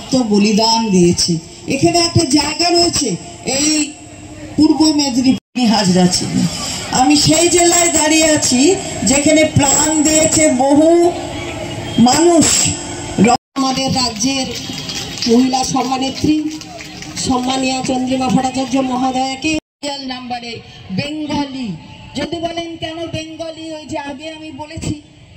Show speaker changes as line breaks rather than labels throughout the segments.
রক্ত বলিদান দিয়েছে। এখানে একটা জায়গা রয়েছে, এই পূর্ব মেদিনীপুর হাজরা ছিল। আমি সেই জেলায় দাঁড়িয়ে আছি যেখানে প্রাণ দিয়েছে বহু মানুষ।
আমাদের রাজ্যের মহিলা সভানেত্রী সম্মানীয় চন্দ্রিমা ভট্টাচার্য মহোদয়াকে নাম্বারে বেঙ্গলি, যদি বলেন কেন বেঙ্গলি, ওই যে আগে আমি বলেছি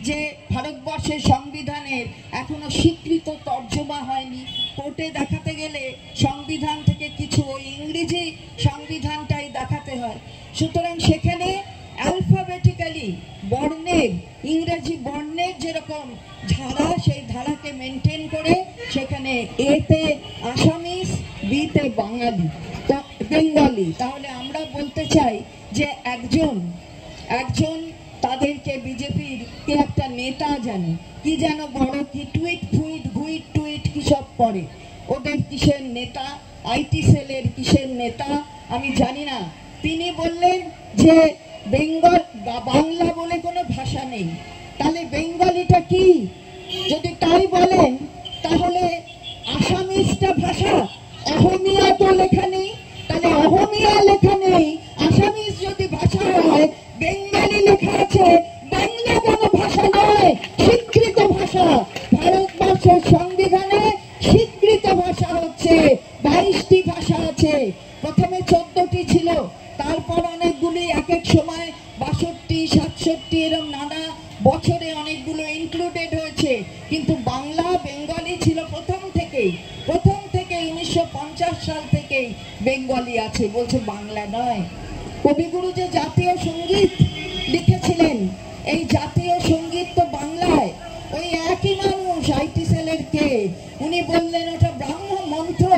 যে ভারতবর্ষের সংবিধানের এখনো স্বীকৃত তর্জমা হয়নি। কোর্টে দেখাতে গেলে সংবিধান থেকে কিছু ওই ইংরেজি সংবিধানটাই দেখাতে হয়। সুতরাং সেখানে অ্যালফাবেটিক্যালি বর্ণের, ইংরেজি বর্ণের যেরকম ধারা, সেই ধারাকে মেনটেন করে সেখানে এতে আসামিস, বিতে বাঙালি, বেঙ্গলি। তাহলে আমরা বলতে চাই যে একজন তাদেরকে বিজেপির কে একটা নেতা জানে কি যেন বড় কি টুইট ফুইট ঘুইট টুইট কি সব করে, ওদের কিসের নেতা, আইটি সেলের কিসের নেতা আমি জানি না। তিনি বললেন যে বাংলা বলে কোনো ভাষা নেই, তাহলে বেঙ্গলিটা কি? যদি তাই বলেন তাহলে আসামিসটা ভাষা, অহমিয়া তো লেখা নেই, তাহলে অহমিয়া লেখা নেই, আসামিস যদি ভাষা হয়, বেঙ্গলি লেখা আছে, বাংলা কোনো ভাষা নয়, স্বীকৃত ভাষা। ভারতবর্ষের সংবিধানে স্বীকৃত ভাষা হচ্ছে 22টি ভাষা আছে। প্রথমে 14টি ছিল, তারপর অনেকগুলি এক এক সময় 62, 67 এরকম নানা বছরে অনেকগুলো ইনক্লুডেড হয়েছে। কিন্তু বাংলা, বেঙ্গলি ছিল প্রথম থেকেই 1950 সাল থেকেই বেঙ্গলি আছে, বলছে বাংলা নয়। কবিগুরু যে জাতীয় সঙ্গীত লিখেছিলেন, এই জাতীয় সঙ্গীত তো বাংলায়, ওই একই মানুষ আইটি সেলের কে, উনি বললেন ওটা ব্রাহ্ম মন্ত্র।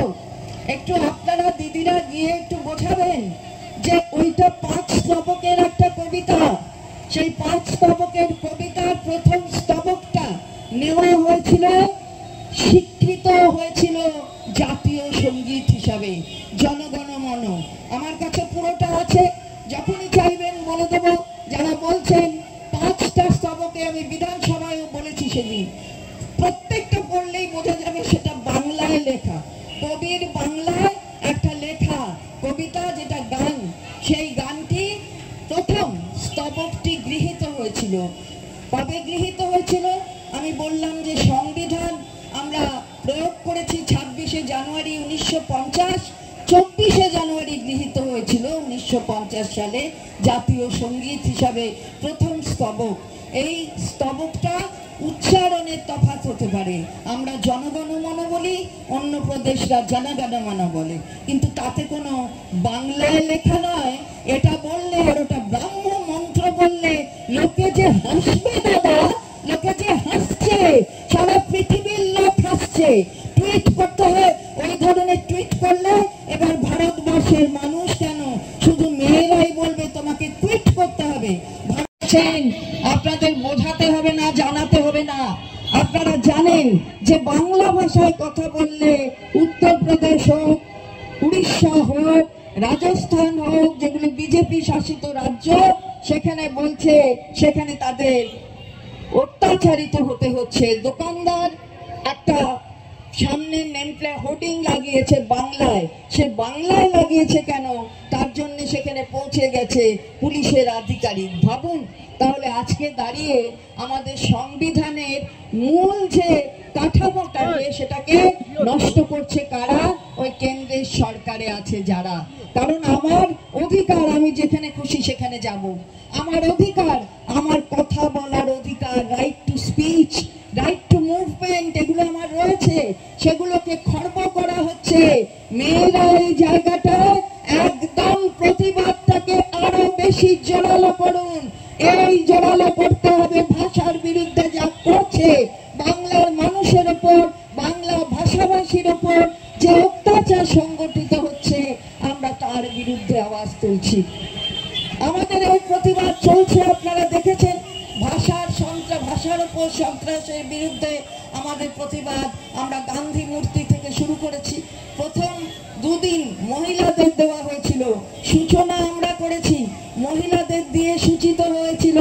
একটু আপনারা দিদিরা গিয়ে একটু বোঝাবেন যে ওইটা 5 স্তবকের একটা কবিতা। সেই 5 স্তবকের কবিতার প্রথম স্তবকটা নেওয়া হয়েছিল, স্বীকৃত হয়েছিল জাতীয় সঙ্গীত হিসাবে, জনগণমন। আমার কাছে পুরোটা আছে, যখনই চাইবেন বলে দেব। যারা বলছেন 5টা স্তবকে, আমি বিধানসভায়ও বলেছি সেদিন, প্রত্যেকটা পড়লেই বোঝা যাবে সেটা বাংলায় লেখা, কবির বাংলায় একটা লেখা কবিতা, যেটা গান। সেই গানটি প্রথম স্তবকটি গৃহীত হয়েছিল। কবে গৃহীত হয়েছিল? আমি বললাম যে সংবিধান আমরা প্রয়োগ করেছি 26শে জানুয়ারি 1950, 24শে জানুয়ারি গৃহীত হয়েছিল 1950 সালে জাতীয় সঙ্গীত হিসাবে প্রথম স্তবক। এই স্তবকটা উচ্চারণের তফাৎ হতে পারে, আমরা জনগণমন বলি, অন্য প্রদেশরা জনগণমন বলে, কিন্তু তাতে কোনো বাংলায় লেখা নয়। এটা বললে আর ওটা ব্রাহ্ম মন্ত্র বললে লোকে যে হাসবে দাদা, লোকে যে হাসছে, সারা পৃথিবীর লোক হাসছে। টুইট করতে হয়, ওই ধরনের টুইট করলে এবার ভারতবর্ষের মানুষ কেন শুধু মেয়েরাই বলবে তোমাকে টুইট করতে হবে। আপনাদের বোঝাতে হবে না, জানাতে হবে না, আপনারা জানেন যে বাংলা ভাষায় কথা বললে উত্তরপ্রদেশ হোক, উড়িষ্যা হোক, রাজস্থান হোক, যেগুলো বিজেপি শাসিত রাজ্য, সেখানে বলছে সেখানে তাদের অত্যাচারিত হতে হচ্ছে। দোকানদার একটা সামনে নেমপ্লে হোর্ডিং লাগিয়েছে বাংলায়, সে বাংলায় লাগিয়েছে কেন? তার জন্য সেখানে পৌঁছে গেছে পুলিশের আধিকারিক। ভাবুন তাহলে আজকে দাঁড়িয়ে আমাদের সংবিধানের মূল যে কাঠামোটা, সেটাকে নষ্ট করছে কারা? ওই কেন্দ্রের সরকারে আছে যারা। কারণ আমার অধিকার, আমি যেখানে খুশি সেখানে যাব, আমার অধিকার, আমার কথা বলার অধিকার, right to speech, right two movement, এগুলো আমার রয়েছে, সেগুলোকে খর্ব করা হচ্ছে। মেয়েরা এই জায়গাটা একদম প্রতিবাদটাকে আরো বেশি জোরালো করুন। এই জোরালো করতে হবে ভাষার বিরুদ্ধে যা করছে, বাংলার মানুষের উপর, বাংলা ভাষাভাষীর উপর যে অত্যাচার সংগঠিত হচ্ছে, আমরা তার বিরুদ্ধে আওয়াজ তুলছি। আমাদের এই প্রতিবাদ চলছে, আপনারা দেখেছেন। ভাষার উপর সন্ত্রাসের বিরুদ্ধে আমাদের প্রতিবাদ আমরা গান্ধী মূর্তি থেকে শুরু করেছি। প্রথম 2 দিন মহিলাদের দেওয়া হয়েছিল, সূচনা আমরা করেছি, মহিলাদের দিয়ে সূচিত হয়েছিল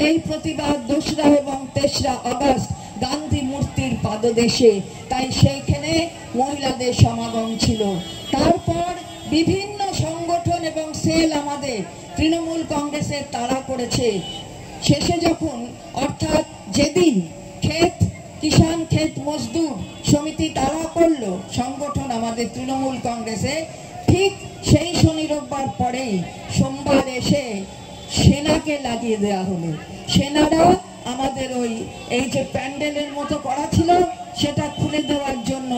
এই প্রতিবাদ 2রা এবং 3রা আগস্ট গান্ধী মূর্তির পাদদেশে। তাই সেইখানে মহিলাদের সমাগম ছিল। তারপর বিভিন্ন সংগঠন এবং সেল আমাদের তৃণমূল কংগ্রেসের তাড়া করেছে। শেষে যখন, অর্থাৎ যেদিন কিষাণ ক্ষেত মজদুর সমিতি তাড়া করলো সংগঠন আমাদের তৃণমূল কংগ্রেসে, ঠিক সেই শনি রোববার পরেই সোমবার এসে সেনাকে লাগিয়ে দেওয়া হলো। সেনারা আমাদের এই যে প্যান্ডেলের মতো করা ছিল সেটা খুলে দেওয়ার জন্য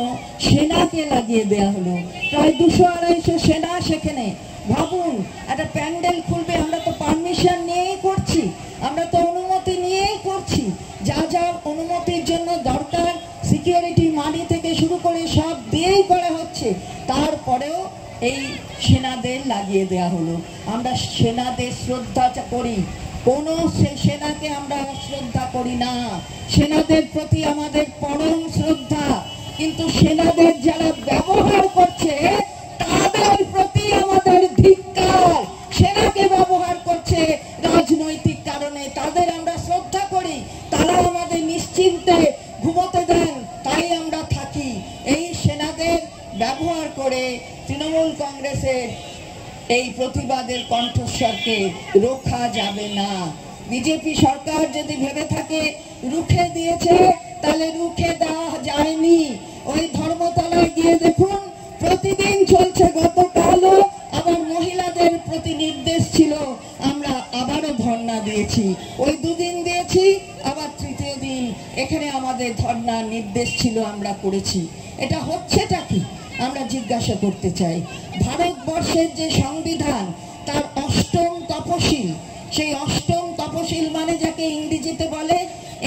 সেনাকে লাগিয়ে দেওয়া হলো। প্রায় 200-250 সেনা সেখানে। ভাবুন, একটা প্যান্ডেল খুলবে, আমরা তো পারমিশন নিয়েই করছি, আমরা তো অনুমতি নিয়েই করছি, যা যা অনুমতির জন্য দরকার সিকিউরিটি মানি থেকে শুরু করে সব দিয়েই করা হচ্ছে, তারপরেও এই সেনাদের লাগিয়ে দেওয়া হলো। আমরা সেনাদের শ্রদ্ধা করি, কোনো সেনাকে আমরা শ্রদ্ধা করি না, সেনাদের প্রতি আমাদের পরম শ্রদ্ধা, কিন্তু সেনাদের যারা ব্যবহার করছে তাদের প্রতি আমাদের ধিক্কার। সেনাকে ব্যবহার করছে রাজনৈতিক কারণে, তাদের আমরা শ্রদ্ধা করি, তারা আমাদের নিশ্চিন্তে ঘুমোতে দেন, তাই আমরা থাকি। এই সেনাদের ব্যবহার করে তৃণমূল কংগ্রেসের এই প্রতিবাদের কণ্ঠস্বরকে রোখা যাবে না। বিজেপি সরকার যদি ভেবে থাকে রুখে দিয়েছে, তাহলে রুখে দেওয়া যায়নি। ওই ধর্মতলায় গিয়ে দেখুন, প্রতিদিন চলছে। গতকালও আবার মহিলাদের প্রতি নির্দেশ ছিল, আমরা আবারও ধর্ণা দিয়েছি, ওই 2 দিন দিয়েছি, আবার 3য় দিন এখানে আমাদের ধর্ণার নির্দেশ ছিল, আমরা করেছি। এটা হচ্ছেটা কি আমরা জিজ্ঞাসা করতে চাই। ভারতবর্ষের যে সংবিধান তার 8ম তফসিল, সেই 8ম তফসিল মানে যাকে ইংরেজিতে বলে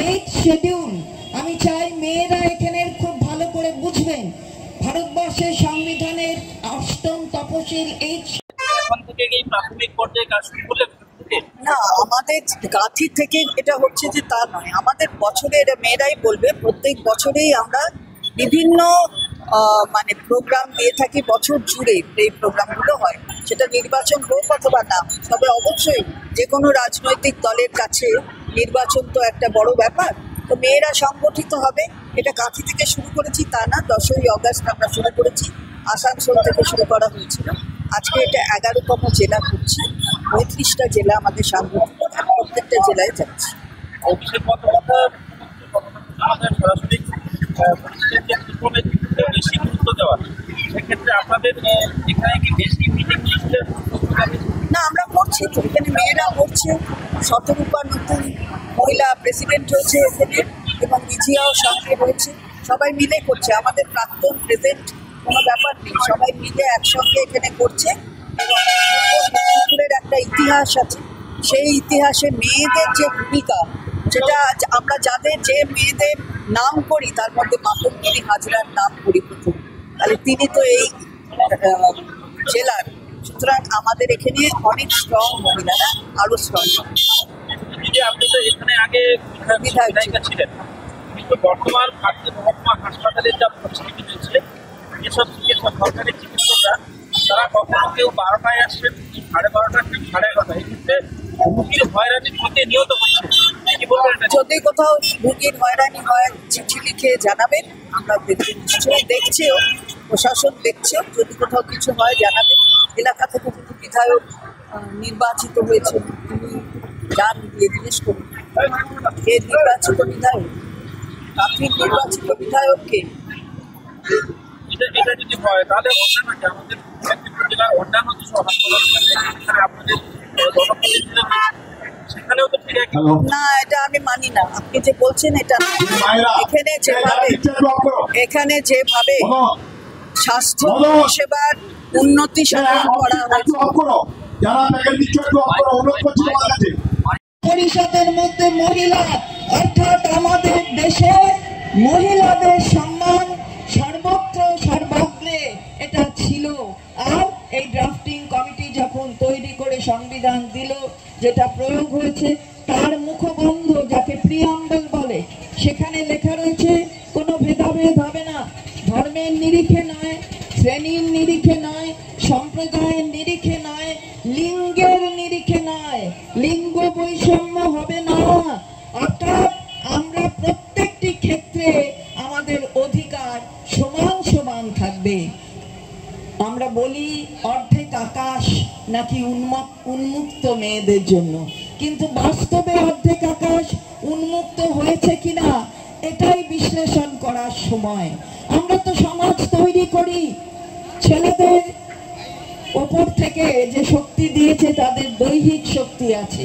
8th শিডিউল। আমি চাই মেয়েরা এখানে খুব ভালো করে বুঝবেন, ভারতবর্ষের সংবিধানের 8ম তফসিল
না, আমাদের গাঁথি থেকে এটা হচ্ছে যে তা নয়, আমাদের বছরে এটা মেয়েরাই বলবে, প্রত্যেক বছরেই আমরা বিভিন্ন মানে প্রোগ্রাম দিয়ে থাকি, বছর জুড়ে এই প্রোগ্রামগুলো হয়, সেটা নির্বাচন হোক অথবা না। তবে অবশ্যই যে কোনো রাজনৈতিক দলের কাছে নির্বাচন তো একটা বড় ব্যাপার, তো মেয়েরা সংগঠিত হবে। এটা কাঁথি থেকে শুরু করেছি তা না, 10ই অগস্ট আমরা শুরু করেছি, আসানসোল থেকে শুরু করা হয়েছিল, আজকে এটা 11তম জেলা করছি, 35টা জেলা আমাদের সাংগঠনিক, প্রত্যেকটা জেলায় যাচ্ছি। না, আমরা করছি তো, এখানে মেয়েরা করছে, শতরূপা নতুন মহিলা প্রেসিডেন্ট হয়েছে এখানে, এবং বিজিয়াও সঙ্গে রয়েছে, সবাই মিলে করছে। আমাদের প্রাক্তন প্রেজেন্ট কোনো ব্যাপার নেই, সবাই মিলে একসঙ্গে এখানে করছে। এবং মেদিনীপুরের একটা ইতিহাস আছে, সেই ইতিহাসে মেয়েদের যে ভূমিকা, যেটা আমরা যাদের যে মেয়েদের নাম করি তার মধ্যে মাতঙ্গিনী হাজরার নাম করি প্রথম, তাহলে তিনি তো এই জেলার, সুতরাং আমাদের এখানে অনেক স্ট্রং মহিলারা, আরো স্ট্রং।
আপনি তো এখানে আগে বিধায়িকা ছিলেন, কিন্তু বর্তমান মহকুমা হাসপাতালের যা পরিস্থিতি চলছে, এসব সরকারি চিকিৎসকরা তারা কখনো কেউ 12টায় আসছেন, 12:30 কেউ 11:30, এই ক্ষেত্রে রুগীর হয়রানির মধ্যে নিহত হচ্ছে।
যদি কোথাও রুগীর হয়রানি হয় চিঠি লিখে জানাবেন, আমরা নিশ্চয়ই দেখছেও, প্রশাসন দেখছেও, যদি কোথাও কিছু হয় জানাবেন। এলাকা থেকে যদি বিধায়ক নির্বাচিত হয়েছে তিনি যান, দিয়ে জিজ্ঞেস করুন কে নির্বাচিত বিধায়ক, কাফির নির্বাচিত বিধায়ককে।
এটা যদি হয় তাহলে আমাদের জেলার অন্যান্য কিছু হাসপাতাল আপনাদের সেখানেও তো ঠিক আছে
না, এটা আমি মানি না, আপনি যে বলছেন এটা না। এখানে যেভাবে স্বাস্থ্য সেবার উন্নতি সাধন করা হয়েছে,
পরিষদের মধ্যে মহিলা, অর্থাৎ আমাদের দেশে মহিলাদের সম্মান সর্বত্র সর্বাগ্রে এটা ছিল। আর এই ড্রাফটিং কমিটি যখন তৈরি করে সংবিধান দিল, যেটা প্রয়োগ হয়েছে, তার মুখবন্ধ যাকে প্রিয়াম্বল বলে, সেখানে লেখা রয়েছে কোনো ভেদাভেদ হবে না, ধর্মের নিরিখে নয়, শ্রেণীর নিরিখে নয়, সম্প্রদায়ের নিরিখে নয়, লিঙ্গের নিরিখে নয়, লিঙ্গ বৈষম্য হবে না। অর্থাৎ আমরা প্রত্যেকটি ক্ষেত্রে আমাদের অধিকার সমান সমান বলি অর্ধেক আকাশ নাকি উন্মুক্ত মেয়েদের জন্য, কিন্তু বাস্তবে অর্ধেক আকাশ উন্মুক্ত হয়েছে কিনা এটাই বিশ্লেষণ করার সময়। আমরা তো সমাজ তৈরি করি, ছেলেদের ওপর থেকে যে শক্তি দিয়েছে তাদের দৈহিক শক্তি আছে,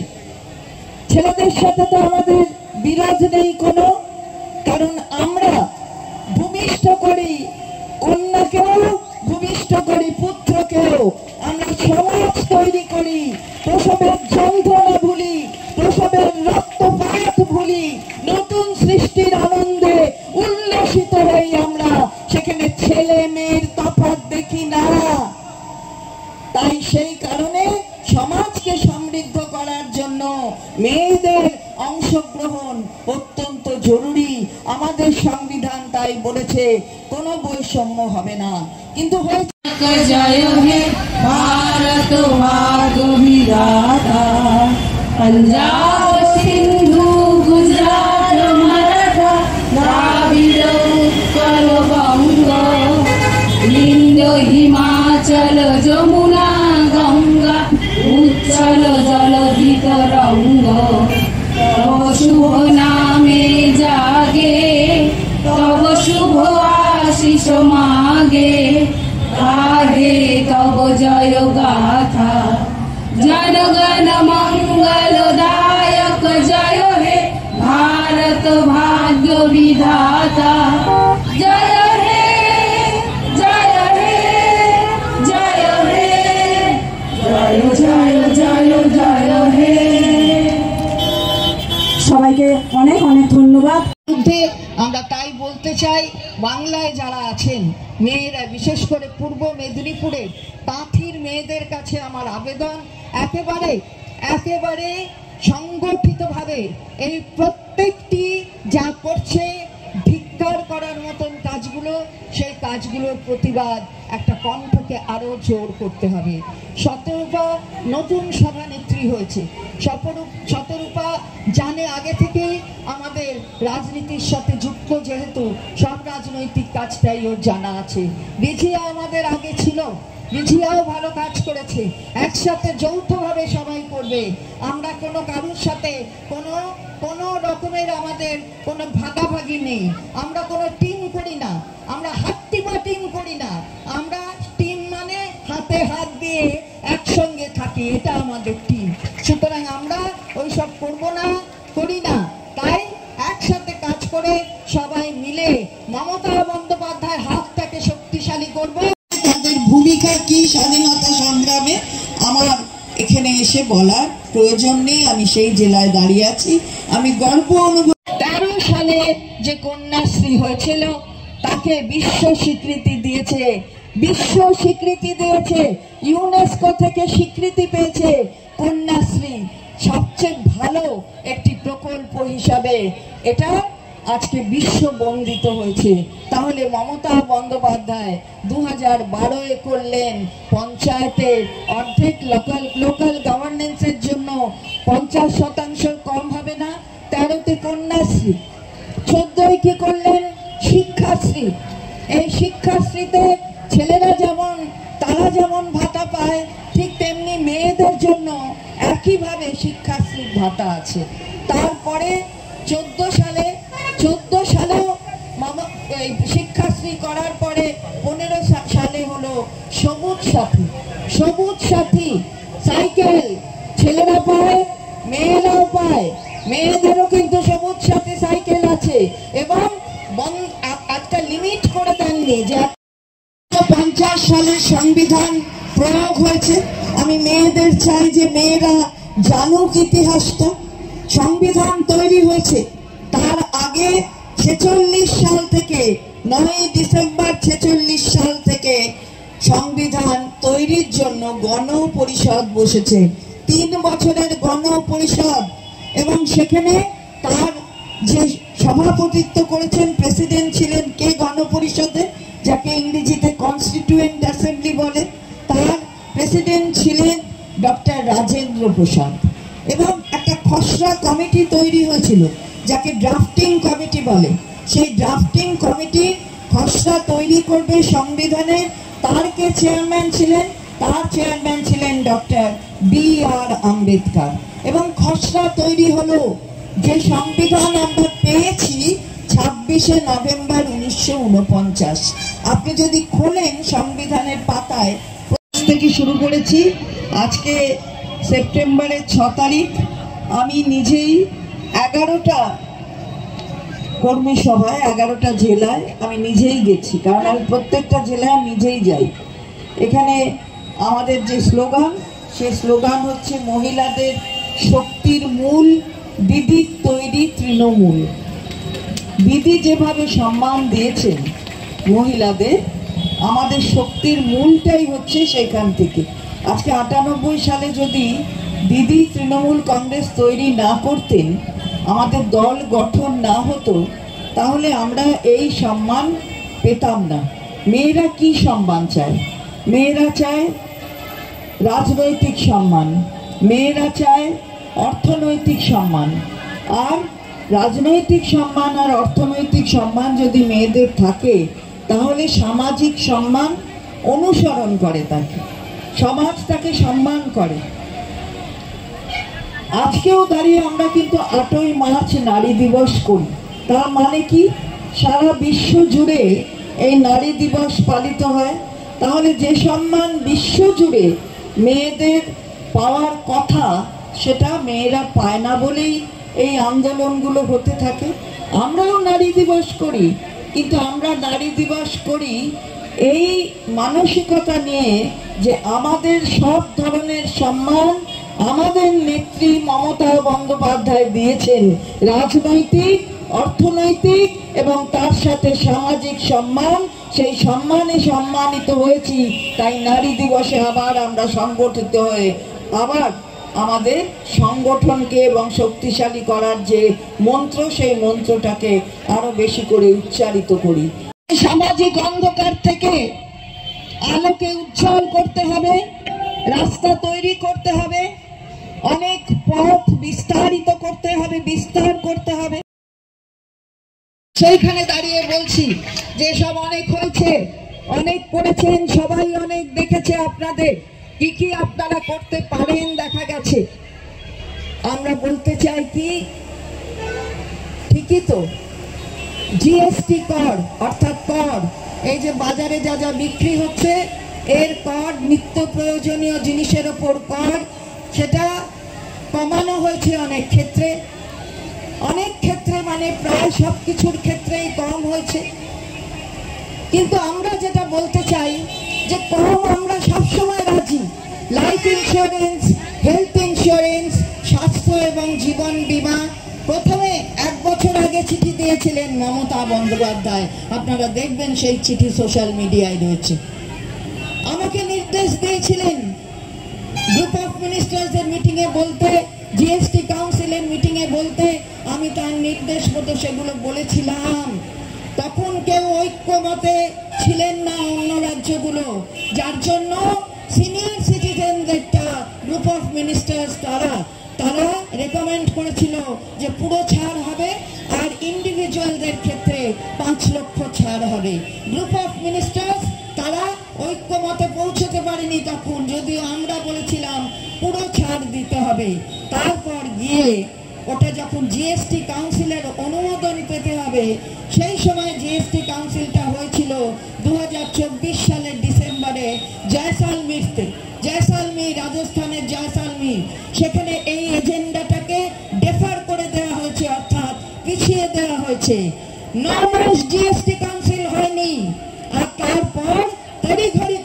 ছেলেদের সাথে তো আমাদের বিরাজ নেই কোনো, কারণ আমরা ভূমিষ্ঠ করি কন্যাকেও, ভূমিষ্ঠ করি পুত্রকেও। আমরা সমাজ তৈরি করি, প্রসবের যন্ত্রণা ভুলি, প্রসবের রক্তপাত ভুলি, নতুন সৃষ্টির আনন্দে উল্লসিত হই আমরা, সেখানে ছেলে মেয়ের তফাৎ দেখি না। তাই সেই কারণে সমাজকে সমৃদ্ধ করার জন্য মেয়েদের অংশগ্রহণ অত্যন্ত জরুরি। আমাদের সংবিধান তাই বলেছে কোনো বৈষম্য হবে না, কিন্তু
জয় হে ভারত ভাগ্য বিধাতা, पंजाब सिंधु गुजरात मराठा द्राविड़ उत्कल बंग, इंद हिमाचल जमुना गंगा उच्चल जलधि तरंग, तब शुभ नामे जागे तब शुभ आशीष मागे, गाहे तब जय गाथा जनगण मंगलदायक, जय हे भारत भाग्य विधाता, जय हे जय हे जय हे जय जय जय जय हे। সবাইকে অনেক অনেক ধন্যবাদ।
আমরা তাই বলতে চাই, বাংলায় যারা আছেন মেয়েরা, বিশেষ করে পূর্ব মেদিনীপুরের তাঁতির মেয়েদের কাছে আমার আবেদন, একেবারে সংগঠিতভাবে এই প্রত্যেকটি যা করছে ধিক্কার করার মতন কাজগুলো, সেই কাজগুলোর প্রতিবাদ একটা কণ্ঠকে আরো জোর করতে হবে। শতরূপা নতুন সভানেত্রী হয়েছে, শতরূপা জানে আগে থেকেই আমাদের রাজনীতির সাথে যুক্ত, যেহেতু সব রাজনৈতিক কাজটাই ওর জানা আছে। রিঝিয়া আমাদের আগে ছিল, রিঝিয়াও ভালো কাজ করেছে, একসাথে যৌথভাবে সবাই করবে। আমরা কোনো কারোর সাথে কোনো রকমের আমাদের কোনো ভাগাভাগি নেই, আমরা কোনো টিম করি না, আমরা হাট্টিমা টিম করি না, আমরা টিম মানে হাতে হাত দিয়ে একসঙ্গে থাকি, এটা আমাদের টিম। সুতরাং আমরা ওইসব করি না, তাই একসাথে কাজ করে সবাই মিলে মমতা বন্দ্যোপাধ্যায় হাতটাকে শক্তিশালী করব।
তাদের ভূমিকা কি স্বাধীনতা সংগ্রামে আমার এখানে এসে বলার প্রয়োজন নেই, আমি সেই জেলায় দাঁড়িয়ে আছি। আমি গর্ব অনুভব
13 সালে যে কন্যাশ্রী হয়েছিল তাকে বিশ্ব স্বীকৃতি দিয়েছে, ইউনেস্কো থেকে স্বীকৃতি পেয়েছে। কন্যাশ্রী সবচেয়ে ভালো একটি প্রকল্প হিসাবে এটা আজকে বিশ্ব বন্দিত হয়েছে। তাহলে মমতা বন্দ্যোপাধ্যায় 2012-এ করলেন পঞ্চায়েতের অর্ধেক লোকাল গভর্নেন্সের জন্য 50% কম হবে না, 13তে কন্যাশ্রী, 14-এ কি করলেন শিক্ষাশ্রী। এই শিক্ষাশ্রীতে ছেলেরা তারা যেমন ভাতা পায়, ঠিক তেমনি মেয়েদের জন্য একইভাবে শিক্ষাশ্রীর ভাতা আছে। তারপরে 14 সালেও শিক্ষাশ্রী করার পরে 15 সালে হলো সবুজ সাথী সাইকেল, ছেলেরা পায় মেয়েরাও পায়, মেয়েদেরও কিন্তু সবুজ সাথী সাইকেল আছে। এবং একটা লিমিট করে দেননি যে 50 সালের সংবিধান প্রয়োগ হয়েছে। আমি মেয়েদের চাই যে মেয়েরা জানুক ইতিহাসটা। সংবিধান তৈরি হয়েছে তার আগে 46 সাল থেকে 9 ডিসেম্বর 46 সাল থেকে সংবিধান তৈরির জন্য গণপরিষদ বসেছে, 3 বছরের গণপরিষদ, এবং সেখানে তার যে সভাপতিত্ব করেছেন, প্রেসিডেন্ট ছিলেন কে গণপরিষদে, যাকে ইংরেজিতে কনস্টিটিউয়েন্ট অ্যাসেম্বলি বলে, তার প্রেসিডেন্ট ছিলেন ডক্টর রাজেন্দ্র প্রসাদ। এবং একটা খসড়া কমিটি তৈরি হয়েছিল যাকে ড্রাফটিং কমিটি বলে। সেই ড্রাফটিং কমিটি খসড়া তৈরি করবে সংবিধানে,
তার কে চেয়ারম্যান ছিলেন? তার চেয়ারম্যান ছিলেন ডক্টর B.R. আম্বেদকর। এবং খসড়া তৈরি হলো। যে সংবিধান আমরা পেয়েছি 26শে নভেম্বর 1949। আপনি যদি খোলেন সংবিধানের পাতায় থেকে শুরু করেছি, আজকে সেপ্টেম্বরের 6 তারিখ আমি নিজেই 11টা কর্মী সভায় 11টা জেলায় আমি নিজেই গেছি, কারণ আমি প্রত্যেকটা জেলায় নিজেই যাই। এখানে আমাদের যে স্লোগান, সেই স্লোগান হচ্ছে মহিলাদের শক্তির মূল, দিদির তৈরি তৃণমূল। দিদি যেভাবে সম্মান দিয়েছেন মহিলাদের, আমাদের শক্তির মূলটাই হচ্ছে সেখান থেকে। আজকে 98 সালে যদি দিদি তৃণমূল কংগ্রেস তৈরি না করতেন, আমাদের দল গঠন না হতো, তাহলে আমরা এই সম্মান পেতাম না। মেয়েরা কি সম্মান চায়? মেয়েরা চায় রাজনৈতিক সম্মান, মেয়েরা চায় অর্থনৈতিক সম্মান। আর রাজনৈতিক সম্মান আর অর্থনৈতিক সম্মান যদি মেয়েদের থাকে, তাহলে সামাজিক সম্মান অনুসরণ করে, তাকে সমাজ তাকে সম্মান করে। আজকেও দাঁড়িয়ে আমরা কিন্তু 8ই মার্চ নারী দিবস করি। তার মানে কি? সারা বিশ্ব জুড়ে এই নারী দিবস পালিত হয়। তাহলে যে সম্মান বিশ্ব জুড়ে মেয়েদের পাওয়ার কথা, সেটা মেয়েরা পায় না বলেই এই আন্দোলনগুলো হতে থাকে। আমরাও নারী দিবস করি, কিন্তু আমরা নারী দিবস করি এই মানসিকতা নিয়ে যে আমাদের সব ধরনের সম্মান আমাদের নেত্রী মমতা বন্দ্যোপাধ্যায় দিয়েছেন। রাজনৈতিক, অর্থনৈতিক এবং তার সাথে সামাজিক সম্মান, সেই সম্মানে সম্মানিত হয়েছি। তাই নারী দিবসে আবার আমরা সংগঠিত হয়ে আবার আমাদের সংগঠনকে এবং শক্তিশালী করার যে মন্ত্র, সেই মন্ত্রটাকে আরো বেশি করে উচ্চারিত করি। সামাজিক অন্ধকার থেকে আলোকে উজ্জ্বল করতে হবে, রাস্তা তৈরি করতে হবে, অনেক পথ বিস্তারিত করতে হবে, বিস্তার করতে হবে। সেইখানে দাঁড়িয়ে বলছি যে সব অনেক হয়েছে, অনেক করেছেন, সবাই অনেক দেখেছে আপনাদের কি কি আপনারা করতে পারেন, দেখা গেছে। আমরা বলতে চাই কি, ঠিকই তো, জিএসটি কর অর্থাৎ কর, এই যে বাজারে যা যা বিক্রি হচ্ছে এর কর, নিত্য প্রয়োজনীয় জিনিসের ওপর কর, সেটা কমানো হয়েছে অনেক ক্ষেত্রে, মানে প্রায় সব কিছুর ক্ষেত্রেই কম হয়েছে। কিন্তু আমরা যেটা বলতে চাই যে কম আমরা সবসময় রাজি। লাইফ ইন্স্যুরেন্স, হেলথ ইন্স্যুরেন্স, স্বাস্থ্য এবং জীবন বীমা প্রথমে 1 বছর আগে চিঠি দিয়েছিলেন মমতা বন্দ্যোপাধ্যায়। আপনারা দেখবেন সেই চিঠি সোশ্যাল মিডিয়ায় রয়েছে। আমাকে নির্দেশ দিয়েছিলেন গ্রুপ অফ মিনিস্টার্সের মিটিংয়ে বলতে, জিএসটি কাউন্সিলের মিটিংয়ে বলতে। আমি তার নির্দেশ মতো সেগুলো বলেছিলাম। তখন কেউ ঐক্যমতে ছিলেন না অন্য রাজ্যগুলো, যার জন্য সিনিয়র সিটিজেনদেরটা গ্রুপ অফ মিনিস্টার্স তারা রেকমেন্ড করেছিল যে পুরো ছাড় হবে, আর ইন্ডিভিজুয়ালদের ক্ষেত্রে 5 লক্ষ ছাড় হবে। গ্রুপ অফ মিনিস্টার্স তারা ঐক্যমতে পৌঁছতে পারেনি তখন, যদিও আমরা বলেছিলাম পুরো ছাড় দিতে হবে। তারপর গিয়ে ওটা যখন জিএসটি কাউন্সিলের অনুমোদন পেতে হবে, সেই সময় জিএসটি কাউন্সিলটা হয়েছিল 2024 সালের ডিসেম্বরে জয়সালমীরতে। জয়সালমীর, রাজস্থানের জয়সালমীর, সেখানে এই এজেন্ডাটাকে ডেফার করে দেওয়া হয়েছে, অর্থাৎ পিছিয়ে দেওয়া হয়েছে। 9 মাস জিএসটি কাউন্সিল হয়নি, আর তারপর তড়িঘড়ি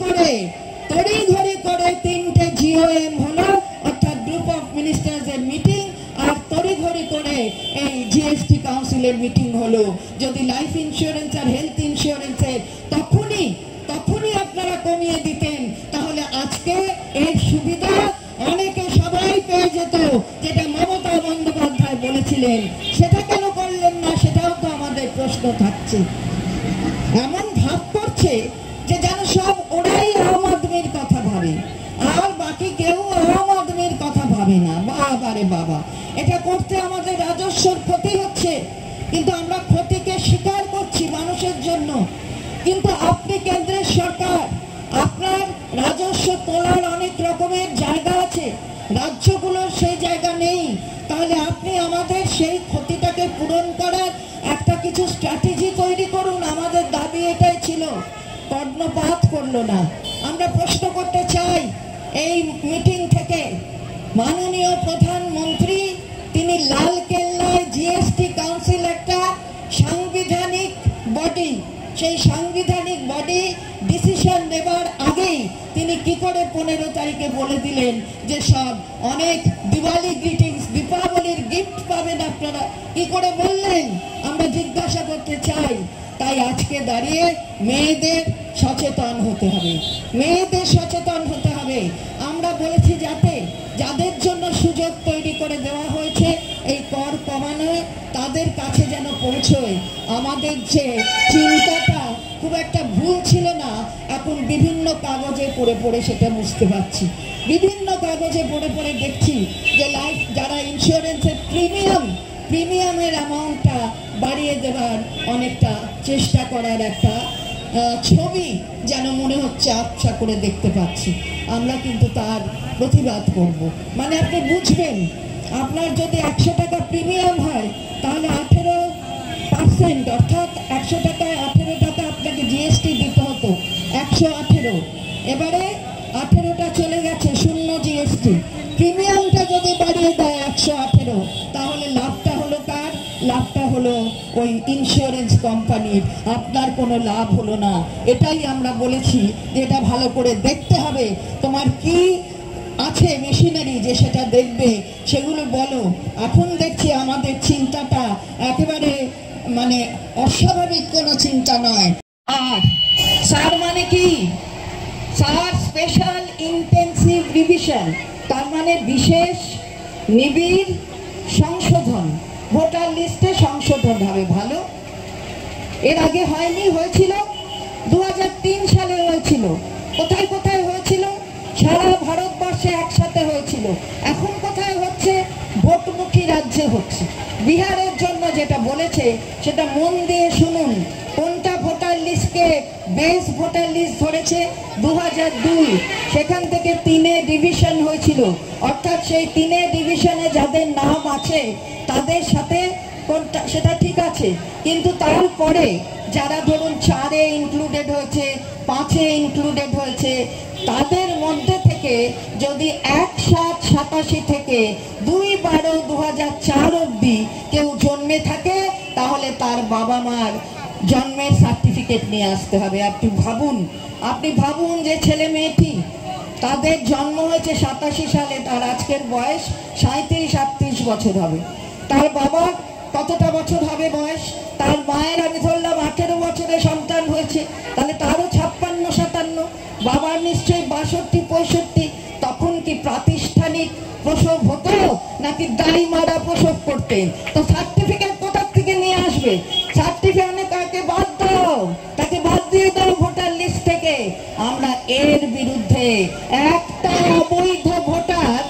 করে 3টে জিওএম হলো, অর্থাৎ গ্রুপ অফ মিনিস্টার্সের মিটিং, আর তড়িঘড়ি করে এই জিএসটি কাউন্সিলের মিটিং হলো। যদি লাইফ ইন্স্যুরেন্স আর হেলথ ইন্স্যুরেন্সের তখনই আপনারা কমিয়ে দিতেন, তাহলে আজকে এর সুবিধা অনেকে সবাই পেয়ে যেত, যেটা মমতা বন্দ্যোপাধ্যায় বলেছিলেন। সেটা কেন করলেন না, সেটাও তো আমাদের প্রশ্ন থাকছে। এমন ভাব করছে যে যেন সব ওরাই আম আদমির কথা ভাবে, আর বাকি কেউ আম আদমির কথা ভাবে না। বাবারে বাবা, এটা করতে আমাদের রাজস্বর ক্ষতি হচ্ছে, কিন্তু আমরা ক্ষতিকে স্বীকার করছি মানুষের জন্য। কিন্তু আপনি কেন্দ্রের সরকার,
কিছু স্ট্র্যাটেজি তৈরি করুন। আমাদের দাবি এটাই ছিল, কর্ণপাত করলো না। আমরা প্রশ্ন করতে চাই এই মিটিং থেকে, মাননীয় প্রধানমন্ত্রী তিনি লালকেল্লায় জিএসটি কাউন্সিল একটা সাংবিধানিক বডি, সেই সাংবিধানিক বডি ডিসিশন নেবার আগেই তিনি কি করে 15 তারিখে বলে দিলেন যে সব অনেক দিওয়ালি গ্রিটিংস, দীপাবলির গিফট পাবেন আপনারা, কি করে বললেন? আমরা জিজ্ঞাসা করতে চাই। তাই আজকে দাঁড়িয়ে মেয়েদের সচেতন হতে হবে, মেয়েদের সচেতন হতে হবে। আমরা বলেছি যাতে যাদের জন্য সুযোগ তৈরি করে দেওয়া হয়েছে এই কর কমানোয়, তাদের কাছে যেন পৌঁছয়। আমাদের যে চিন্তাটা খুব একটা ভুল ছিল না, এখন বিভিন্ন কাগজে পড়ে পড়ে সেটা বুঝতে পারছি। বিভিন্ন কাগজে পড়ে পড়ে দেখছি যে লাইফ যারা ইন্স্যুরেন্সের প্রিমিয়ামের অ্যামাউন্টটা বাড়িয়ে দেওয়ার অনেকটা চেষ্টা করার একটা ছবি যেন মনে হচ্ছে আবছা করে দেখতে পাচ্ছি। আমরা কিন্তু তার প্রতিবাদ করব। মানে আপনি বুঝবেন, আপনার যদি 100 টাকা প্রিমিয়াম হয় তাহলে 18% অর্থাৎ 100 টাকায় 18 টাকা আপনাকে জিএসটি দিতে হতো, 118। এবারে 18টা চলে গেছে, শূন্য জিএসটি। প্রিমিয়ামটা যদি বাড়িয়ে দেয় 118, তাহলে লাভটা হলো কার? লাভটা হলো ওই ইন্স্যুরেন্স কোম্পানির, আপনার কোনো লাভ হলো না। এটাই আমরা বলেছি যে এটা ভালো করে দেখতে হবে, তোমার কি আছে মেশিনারি যে সেটা দেখবে, সেগুলো বলো। এখন দেখছি আমাদের চিন্তাটা একেবারে মানে অস্বাভাবিক কোনো চিন্তা নয়। আর স্যার মানে কি? স্যার স্পেশাল ইন্টেন্সিভ রিভিশন, তার মানে বিশেষ নিবিড় সংশোধন, ভোটার লিস্টে সংশোধন হবে। ভালো, এর আগে হয়নি, হয়েছিল 2003 সালে হয়েছিল। কোথায় কোথায় হয়েছিল? সারা ভারতবর্ষে একসাথে হয়েছিল। এখন কোথায় হচ্ছে? ভোটমুখী রাজ্যে হচ্ছে। বিহারের জন্য যেটা বলেছে সেটা মন দিয়ে শুনুন। কোনটা ভোটার লিস্টকে বেস ভোটার লিস্ট ধরেছে? 2002। সেখান থেকে 3 ডিভিশন হয়েছিল, অর্থাৎ সেই 3 ডিভিশনে যাদের নাম আছে তাদের সাথে কোনটা সেটা ঠিক আছে, কিন্তু তারপরে যারা ধরুন 4-এ ইনক্লুডেড হয়েছে, 5-এ ইনক্লুডেড হয়েছে, তাদের মধ্যে থেকে যদি 1/7/87 থেকে 2/12/2004 অবধি কেউ জন্মে থাকে, তাহলে তার বাবা মার জন্মের সার্টিফিকেট নিয়ে আসতে হবে। আপনি ভাবুন যে ছেলে মেয়েটি, তাদের জন্ম হয়েছে 87 সালে, তার আজকের বয়স 37-38 বছর হবে। তার বাবা কতটা বছর হবে বয়স? তার মায়ের আমি ধরলাম 18 বছরে সন্তান হয়েছে, তাহলে তারও 56-57। বাবার নিশ্চয়ই 62-65। তখন কি প্রাতিষ্ঠানিক প্রসব হতো নাকি দাড়ি মারা প্রসব করতেন? তো সার্টিফিকেট কোথা থেকে নিয়ে আসবে? সার্টিফিকেট তাকে বাদ দাও, তাকে বাদ দিয়ে দাও ভোটার লিস্ট থেকে। আমরা এর বিরুদ্ধে একটা অবৈধ ভোটার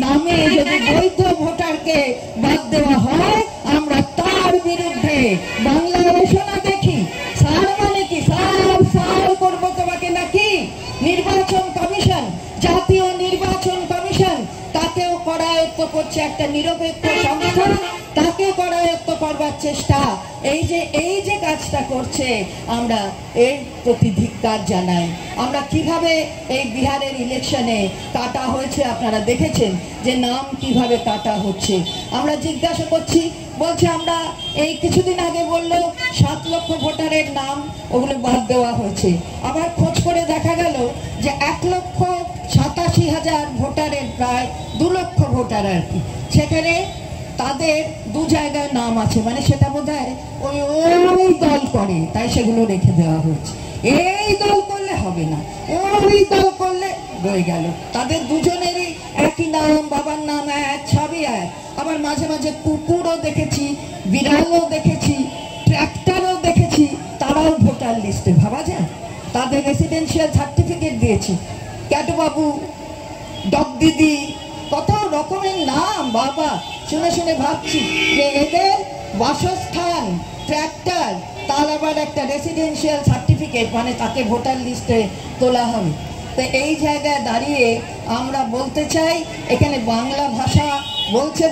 নামে যদি বৈধ ভোটারকে বাদ দেওয়া হয়, আমরা তার বিরুদ্ধে বাংলায় ঘোষণা দেখি। স্যার মানে কি? স্যার করবো তোমাকে নাকি? নির্বাচন কমিশন, জাতীয় নির্বাচন কমিশন, তাকেও করায়ত্ত করছে একটা নিরপেক্ষ সংস্থা, তাকে করায়ত্ত করবার চেষ্টা। এই যে কাজটা করছে, আমরা এর প্রতি ধিক্কার জানাই। আমরা কিভাবে এই বিহারের ইলেকশনে কাটা হয়েছে আপনারা দেখেছেন, যে নাম কিভাবে কাটা হচ্ছে। আমরা জিজ্ঞাসা করছি, বলছে আমরা এই কিছুদিন আগে বললো 7 লক্ষ ভোটারের নাম ওগুলো বাদ দেওয়া হয়েছে। আবার খোঁজ করে দেখা গেল যে 1,87,000 ভোটারের প্রায় 2 লক্ষ ভোটার আর কি, সেখানে তাদের 2 জায়গায় নাম আছে, মানে সেটা বোধহয় ওই দল করে, তাই সেগুলো রেখে দেওয়া হয়েছে। এই দল করলে হবে না, ওই দল করলে রয়ে গেল। তাদের দুজনেরই একই নাম, বাবার নাম এক, সবই এক। আবার মাঝে মাঝে কুকুরও দেখেছি, বিড়ালও দেখেছি, ট্র্যাক্টরও দেখেছি, তারাও ভোটার লিস্টে। ভাবা যায়? তাদের রেসিডেন্সিয়াল সার্টিফিকেট দিয়েছি। ক্যাটবাবু, ডগ দিদি, কত রকমের নাম। বাবা, শুনে শুনে ভাবছি যে এদের বাসস্থান ট্র্যাক্টর, তার আবার একটা রেসিডেন্সিয়াল সার্টিফিকেট, মানে তাকে ভোটার লিস্টে তোলা হবে। তো এই জায়গায় দাঁড়িয়ে আমরা বলতে চাই, এখানে বাংলা ভাষা বলছে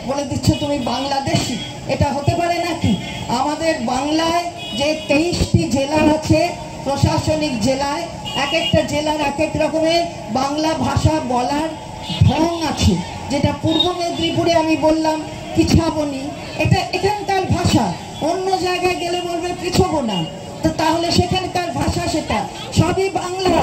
বলে দিচ্ছ তুমি বাংলাদেশি, এটা হতে পারে নাকি? আমাদের বাংলায় যে 23টি জেলা আছে, প্রশাসনিক জেলায় এক একটা জেলার এক এক রকমের বাংলা ভাষা বলার ঢং আছে। যেটা পূর্ব মেদিনীপুরে আমি বললাম পিছাবনি, এটা এখানকার ভাষা। অন্য জায়গায় গেলে বলবে পিছবো না, তো তাহলে সেখানকার ভাষা সেটা সবই বাংলা।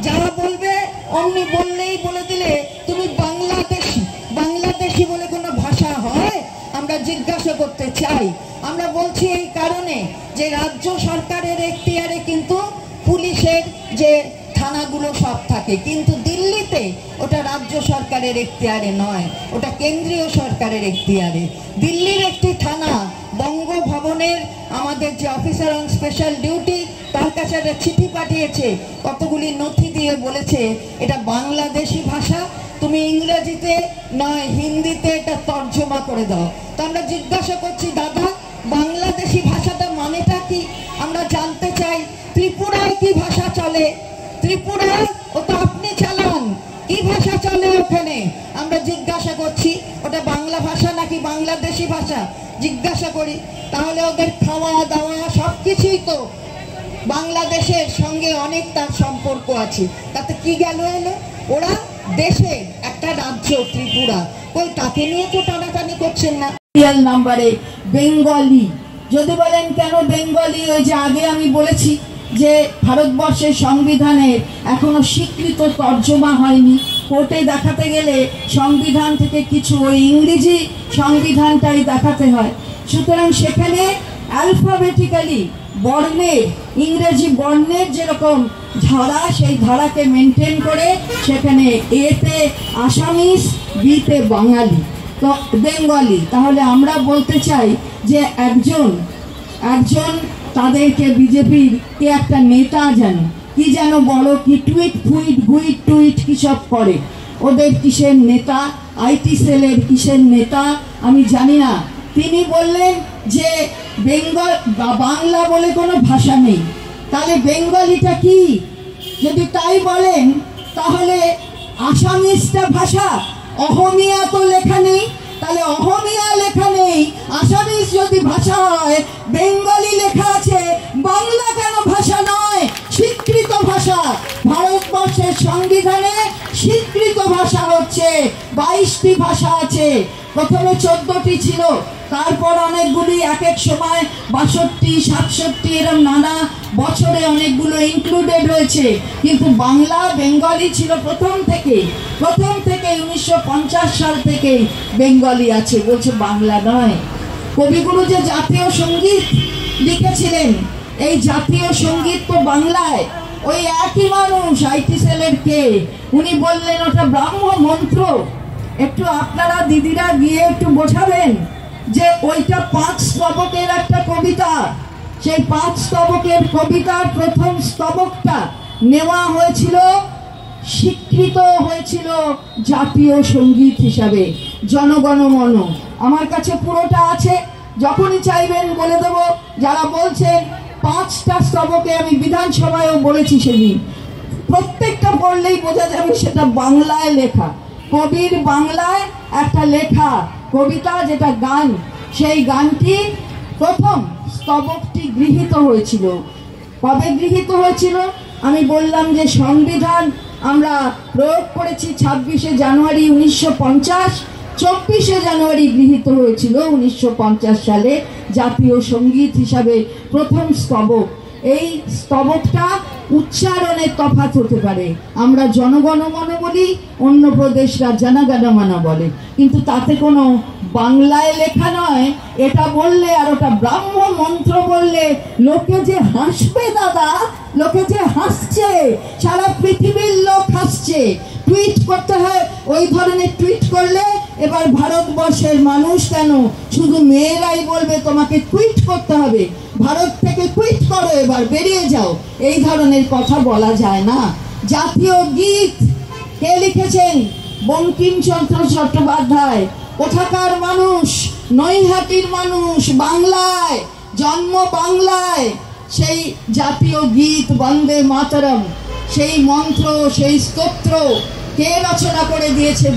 যারা বলবে অমনি বললেই বলে দিলে তুমি বাংলাদেশি, বাংলাদেশি বলে কোনো ভাষা হয়? আমরা জিজ্ঞাসা করতে চাই। আমরা বলছি এই কারণে যে রাজ্য সরকারের এখতিয়ারে কিন্তু পুলিশের যে থানাগুলো সব থাকে, কিন্তু দিল্লিতে ওটা রাজ্য সরকারের এখতিয়ারে নয়, ওটা কেন্দ্রীয় সরকারের এখতিয়ারে। দিল্লির একটি থানা বঙ্গভবনের আমাদের যে অফিসার অন স্পেশাল ডিউটি, তার কাছে একটা চিঠি পাঠিয়েছে, কতগুলি নথি দিয়ে বলেছে এটা বাংলাদেশি ভাষা, তুমি ইংরেজিতে নয় হিন্দিতে এটা তর্জমা করে দাও। তো আমরা জিজ্ঞাসা করছি, দাদা বাংলাদেশি ভাষাটা মানেটা কি? আমরা জানতে চাই। ত্রিপুরায় কি ভাষা চলে? ত্রিপুরায় ও তো আপনি চালান, কি ভাষা চলে ওখানে? আমরা জিজ্ঞাসা করছি ওটা বাংলা ভাষা নাকি বাংলাদেশি ভাষা জিজ্ঞাসা করি। তাহলে ওদের খাওয়া দাওয়া সব কিছুই তো বাংলাদেশের সঙ্গে অনেক তার সম্পর্ক আছে। তাতে কি গেল এলো? ওরা দেশের একটা রাজ্য ত্রিপুরা, ওই তাকে নিয়ে তো টানাটানি করছেন না।
নাম্বারে বেঙ্গলি, যদি বলেন কেন বেঙ্গলি, ওই যে আগে আমি বলেছি যে ভারতবর্ষের সংবিধানের এখনো স্বীকৃত তর্জমা হয়নি। কোর্টে দেখাতে গেলে সংবিধান থেকে কিছু ওই ইংরেজি সংবিধানটাই দেখাতে হয়। সুতরাং সেখানে অ্যালফাবেটিক্যালি বর্ণের, ইংরেজি বর্ণের যেরকম ধারা, সেই ধারাকে মেনটেন করে সেখানে এতে আসামিস, বিতে বাঙালি, তো বেঙ্গলি। তাহলে আমরা বলতে চাই যে একজন তাদেরকে বিজেপির কে একটা নেতা যেন কি যেন বড় কি টুইট ফুইট গুইট টুইট কি সব করে, ওদের কিসের নেতা, আইটি সেলের কিসের নেতা আমি জানি না। তিনি বললেন যে বাংলা বলে কোনো ভাষা নেই, তাহলে বেঙ্গলিটা কি? যদি তাই বলেন তাহলে আসামিসটা ভাষা, অহমিয়া তো লেখা নেই, তাহলে অহমিয়া লেখা নেই, আসামিস যদি ভাষা হয়, বেঙ্গলি লেখা আছে, বাংলা কেন ভাষা নয়? স্বীকৃত ভাষা, ভারতবর্ষের সংবিধানে স্বীকৃত ভাষা হচ্ছে 22টি ভাষা আছে। প্রথমে 14টি ছিল, তারপর অনেকগুলি এক এক সময় 62, 67 এরকম নানা বছরে অনেকগুলো ইনক্লুডেড হয়েছে, কিন্তু বাংলা বেঙ্গলি ছিল প্রথম থেকে 1950 সাল থেকে বেঙ্গলি আছে, বলছে বাংলা নয়। কবিগুরু যে জাতীয় সঙ্গীত লিখেছিলেন, এই জাতীয় সঙ্গীত তো বাংলায়, ওই একই মানুষ আইটি সেলের কে, উনি বললেন ওটা ব্রাহ্ম মন্ত্র। একটু আপনারা দিদিরা গিয়ে একটু বোঝাবেন যে ওইটা 5 স্তবকের একটা কবিতা, সেই 5 স্তবকের কবিতার প্রথম স্তবকটা নেওয়া হয়েছিল, স্বীকৃত হয়েছিল জাতীয় সঙ্গীত হিসাবে, জনগণমন। আমার কাছে পুরোটা আছে, যখনই চাইবেন বলে দেব। যারা বলছেন 5টা স্তবকে, আমি বিধানসভায়ও বলেছি সেদিন, প্রত্যেকটা পড়লেই বোঝা যাবে সেটা বাংলায় লেখা, কবির বাংলায় একটা লেখা কবিতা, যেটা গান। সেই গানটি প্রথম স্তবকটি গৃহীত হয়েছিল। কবে গৃহীত হয়েছিল? আমি বললাম যে সংবিধান আমরা প্রয়োগ করেছি 26শে জানুয়ারি 1950, 24শে জানুয়ারি গৃহীত হয়েছিল 1950 সালে জাতীয় সঙ্গীত হিসাবে প্রথম স্তবক। এই স্তবকটা উচ্চারণের তফাৎ হতে পারে, আমরা জনগণমন বলি, অন্য প্রদেশরা জনগণমনা বলে, কিন্তু তাতে কোনো বাংলায় লেখা নয়। এটা বললে আর ওটা ব্রাহ্ম মন্ত্র বললে লোকে যে হাসবে দাদা, লোকে যে হাসছে, সারা পৃথিবীর লোক হাসছে। টুইট করতে হয়, ওই ধরনের টুইট করলে এবার ভারতবর্ষের মানুষ কেন শুধু মেয়েরাই বলবে তোমাকে টুইট করতে হবে, ভারত থেকে টুইট করো, এবার বেরিয়ে যাও, এই ধরনের কথা বলা যায় না। জাতীয় গীত কে লিখেছেন? বঙ্কিমচন্দ্র চট্টোপাধ্যায়। কোথাকার মানুষ? নৈহাটির মানুষ, বাংলায় জন্ম, বাংলায়। সেই জাতীয় গীত বন্দে মাতরম সেই মন্ত্র, সেই স্তোত্র কে রচনা করে দিয়েছে?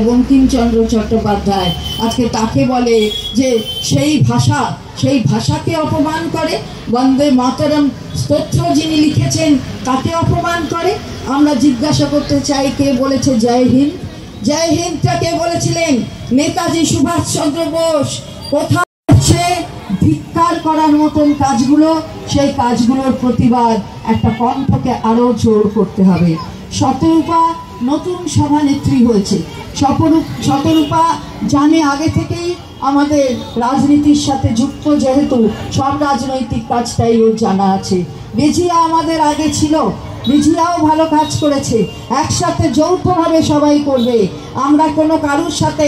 বঙ্কিমচন্দ্র চট্টোপাধ্যায়। আজকে তাকে বলে যে সেই ভাষাকে অপমান করে। বন্দে মাতরম স্তোত্র যিনি লিখেছেন তাকে অপমান করে। আমরা জিজ্ঞাসা করতে চাই, কে বলেছে জয় হিন্দ? জয় হিন্দটা কে বলেছিলেন? নেতাজি সুভাষচন্দ্র বোস। কোথায় হচ্ছে ধিক্কার করার মতন কাজগুলো? সেই কাজগুলোর প্রতিবাদ একটা কণ্ঠকে আরো জোর করতে হবে। শতরূপা নতুন সভানেত্রী হয়েছে। শতরূপা জানে আগে থেকেই আমাদের রাজনীতির সাথে যুক্ত, যেহেতু সব রাজনৈতিক কাজটাই ওর জানা আছে। রিজিয়া আমাদের আগে ছিল, রিজিয়াও ভালো কাজ করেছে। একসাথে যৌথভাবে সবাই করবে। আমরা কোনো কারুর সাথে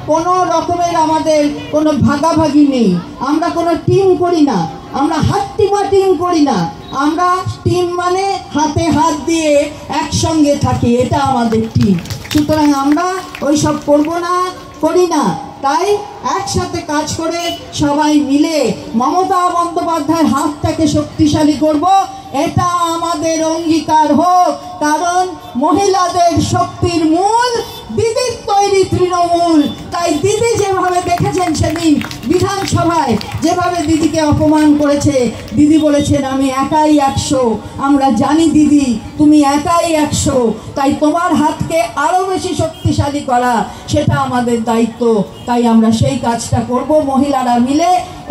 কোনো রকমের আমাদের কোনো ভাগাভাগি নেই। আমরা কোনো টিম করি না, আমরা হাট্টিমা টিম করি না। আমরা টিম মানে হাতে হাত দিয়ে একসঙ্গে থাকি, এটা আমাদের টিম। সুতরাং আমরা ওই সব করবো না, করি না। তাই একসাথে কাজ করে সবাই মিলে মমতা বন্দ্যোপাধ্যায়ের হাতটাকে শক্তিশালী করব, এটা আমাদের অঙ্গীকার হোক। কারণ মহিলাদের শক্তির মূল দিদির তৈরি তৃণমূল। তাই দিদি যেভাবে দেখেছেন সেদিন বিধানসভায়, যেভাবে দিদিকে অপমান করেছে, দিদি বলেছেন আমি একাই 100। আমরা জানি দিদি তুমি একাই 100। তাই তোমার হাতকে আরো বেশি শক্তিশালী করা সেটা আমাদের দায়িত্ব। তাই আমরা সেই কাজটা করব মহিলারা মিলে।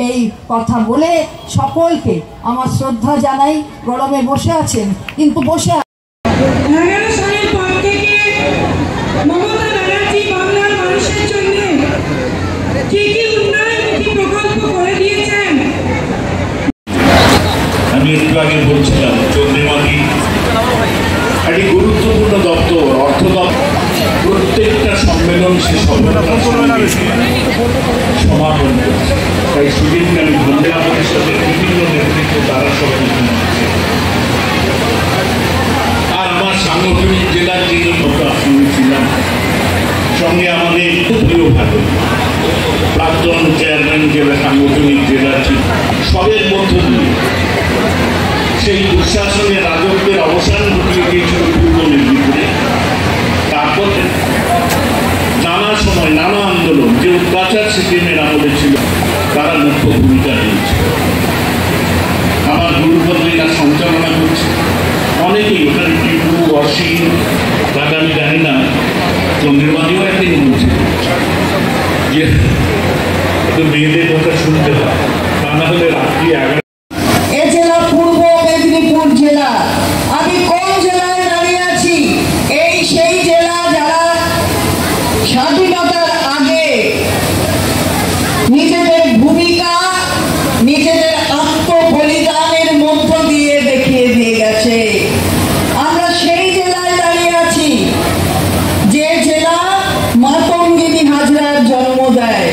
এই কথা বলে সকলকে আমার শ্রদ্ধা জানাই। গরমে বসে আছেন, কিন্তু বসে
11 সালের পর থেকে মমতা ব্যানার্জি বাংলার মানুষের জন্য কি কি উন্নয়নমুখী প্রকল্প করে দিয়েছেন।
আমি একটু আগে বলছিলাম চন্দ্রমাটি একটি গুরুত্বপূর্ণ দপ্তর, অর্থ দপ্তর। প্রত্যেকটা সম্মেলন সে সফলতার সঙ্গে সমাপন করছে। তাই সেদিন আমি ধন্যবাদের সাথে বিভিন্ন নেতৃত্ব তারা সবাই আর আমার সাংগঠনিক জেলার যিনি সঙ্গে ছিলাম, সঙ্গে আমাদের প্রিয় ভালো প্রাক্তন চেয়ারম্যান জেলা সাংগঠনিক জেলার সবের মধ্য দিয়ে সেই দুঃশাসনের রাজত্বের অবসান ঘটিয়ে দিয়েছিল পূর্ব মেদিনীপুরে। তারপর নানা সময় নানা আন্দোলন, যে অত্যাচার সিপিএমের আমলে ছিল, তারা মুখ্য ভূমিকা নিয়েছে। আমার গুরুপত্রিকা সঞ্চালনা করছে অনেকেই, ওখানে টিপু, অসীম, তাকে আমি জানি না, চন্দ্রমাটিও একদিন বলছে যে মেয়েদের কথা শুনতে হয়, তা না হলে রাত্রি 11।
এ জেলা পূর্ব মেদিনীপুর জেলা। আমি কোন জেলায় দাঁড়িয়ে আছি? এই সেই জেলা যারা স্বাধীনতার আগে নিজেদের ভূমিকা, নিজেদের আত্মবলিদানের মধ্য দিয়ে দেখিয়ে দিয়ে গেছে। আমরা সেই জেলায় দাঁড়িয়ে আছি যে জেলা মাতঙ্গিনী হাজরার জন্ম দেয়।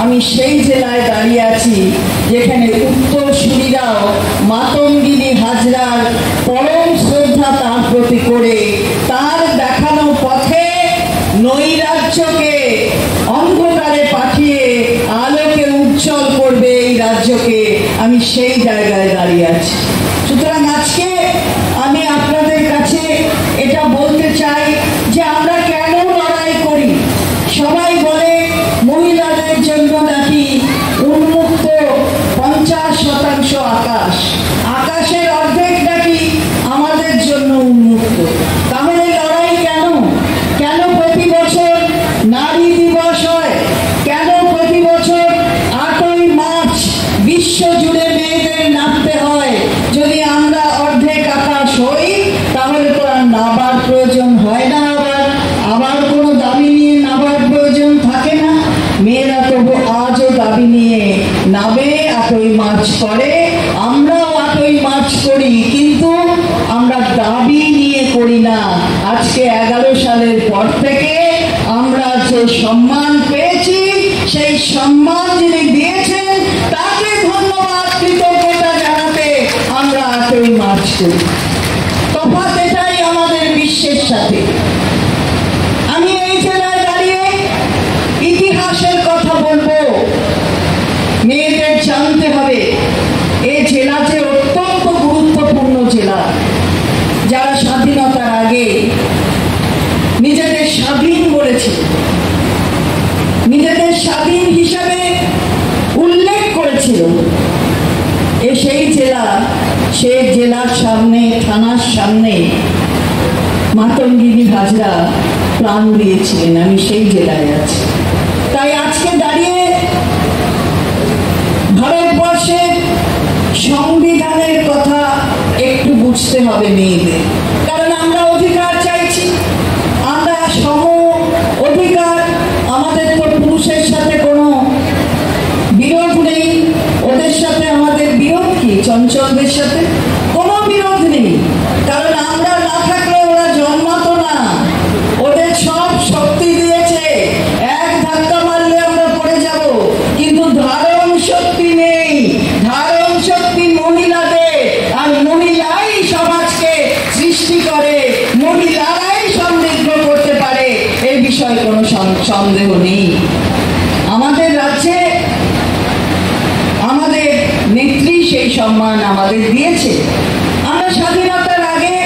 আমি সেই জেলায় দাঁড়িয়ে আছি যেখানে উত্তরসূরিরাও মাতঙ্গিনী হাজরার পরম শ্রদ্ধা তার প্রতি করে তার দেখানো পথে নৈরাজ্যকে অন্ধকারে পাঠিয়ে আলোকে উজ্জ্বল করবে এই রাজ্যকে। আমি সেই জায়গায় দাঁড়িয়ে আছি। সুতরাং আজকে আমি আপনাদের কাছে এটা বলতে চাই যে আমরা কেন লড়াই করি। সবাই বলে মহিলাদের জন্য নাকি উন্মুক্ত 50% আকাশ, আকাশের অর্ধেক নাকি আমাদের জন্য উন্মুক্ত। তাহলে লড়াই কেন? কেন প্রতি বছর নারী দিবস হয়? কেন প্রতি বছর 8ই মার্চ বিশ্ব জুড়ে মেয়েদের নামতে হয়? যদি আমরা অর্ধেক আকাশ হই তাহলে তো আর নাবার প্রয়োজন হয় না, আবার কোনো দাবি নিয়ে নাবার প্রয়োজন থাকে না। মেয়েরা তবু আজও দাবি নিয়ে নাবে, 8ই মার্চ করে, আমরাও 8ই মার্চ করি, কিন্তু আমরা দাবি নিয়ে করি না। আজকে 11 সালের পর থেকে আমরা যে সম্মান পেয়েছি, সেই সম্মান যিনি দিয়েছেন তাকে ধন্যবাদ, কৃতজ্ঞতা জানাতে আমরা 8ই মার্চ করি। তফাৎ এটাই আমাদের বিশ্বের সাথে। আমি এই জেলায় দাঁড়িয়ে ইতিহাসের কথা বলবো। মেয়েদের জানতে হবে এ জেলা যে অত্যন্ত গুরুত্বপূর্ণ জেলা।
করেছিল, নিজেদের স্বাধীন হিসাবে উল্লেখ করেছিল। সেই জেলার সামনে, থানার সামনে মাতঙ্গিনী হাজরা প্রাণ দিয়েছিলেন। আমি সেই জেলায় আছি। তাই আজকে দাঁড়িয়ে ভারতবর্ষের সংবিধানের কথা একটু বুঝতে হবে মেয়েদের, কারণ আমরা অধিকার চাইছি, আমরা সম অধিকার। আমাদের তো পুরুষের সাথে কোনো বিরোধ নেই, ওদের সাথে আমাদের বিরোধ কি? চঞ্চলদের সাথে কোনো বিরোধ নেই, কারণ আমরা না থাকলে ওরা জন্মাতো না। ওদের সব শক্তি দিয়েছে, এক ধাক্কা মারলে আমরা পড়ে যাব, কিন্তু ধারণ শক্তি নেই। ধারণ শক্তি মহিলাদের, আর মহিলাই সমাজকে সৃষ্টি করে, মহিলারাই সমৃদ্ধ করতে পারে, এই বিষয়ে কোনো সন্দেহ নেই। আমাদের রাজ্যে আমাদের নেত্রী সেই সম্মান আমাদের দিয়েছে। আমরা স্বাধীনতার আগে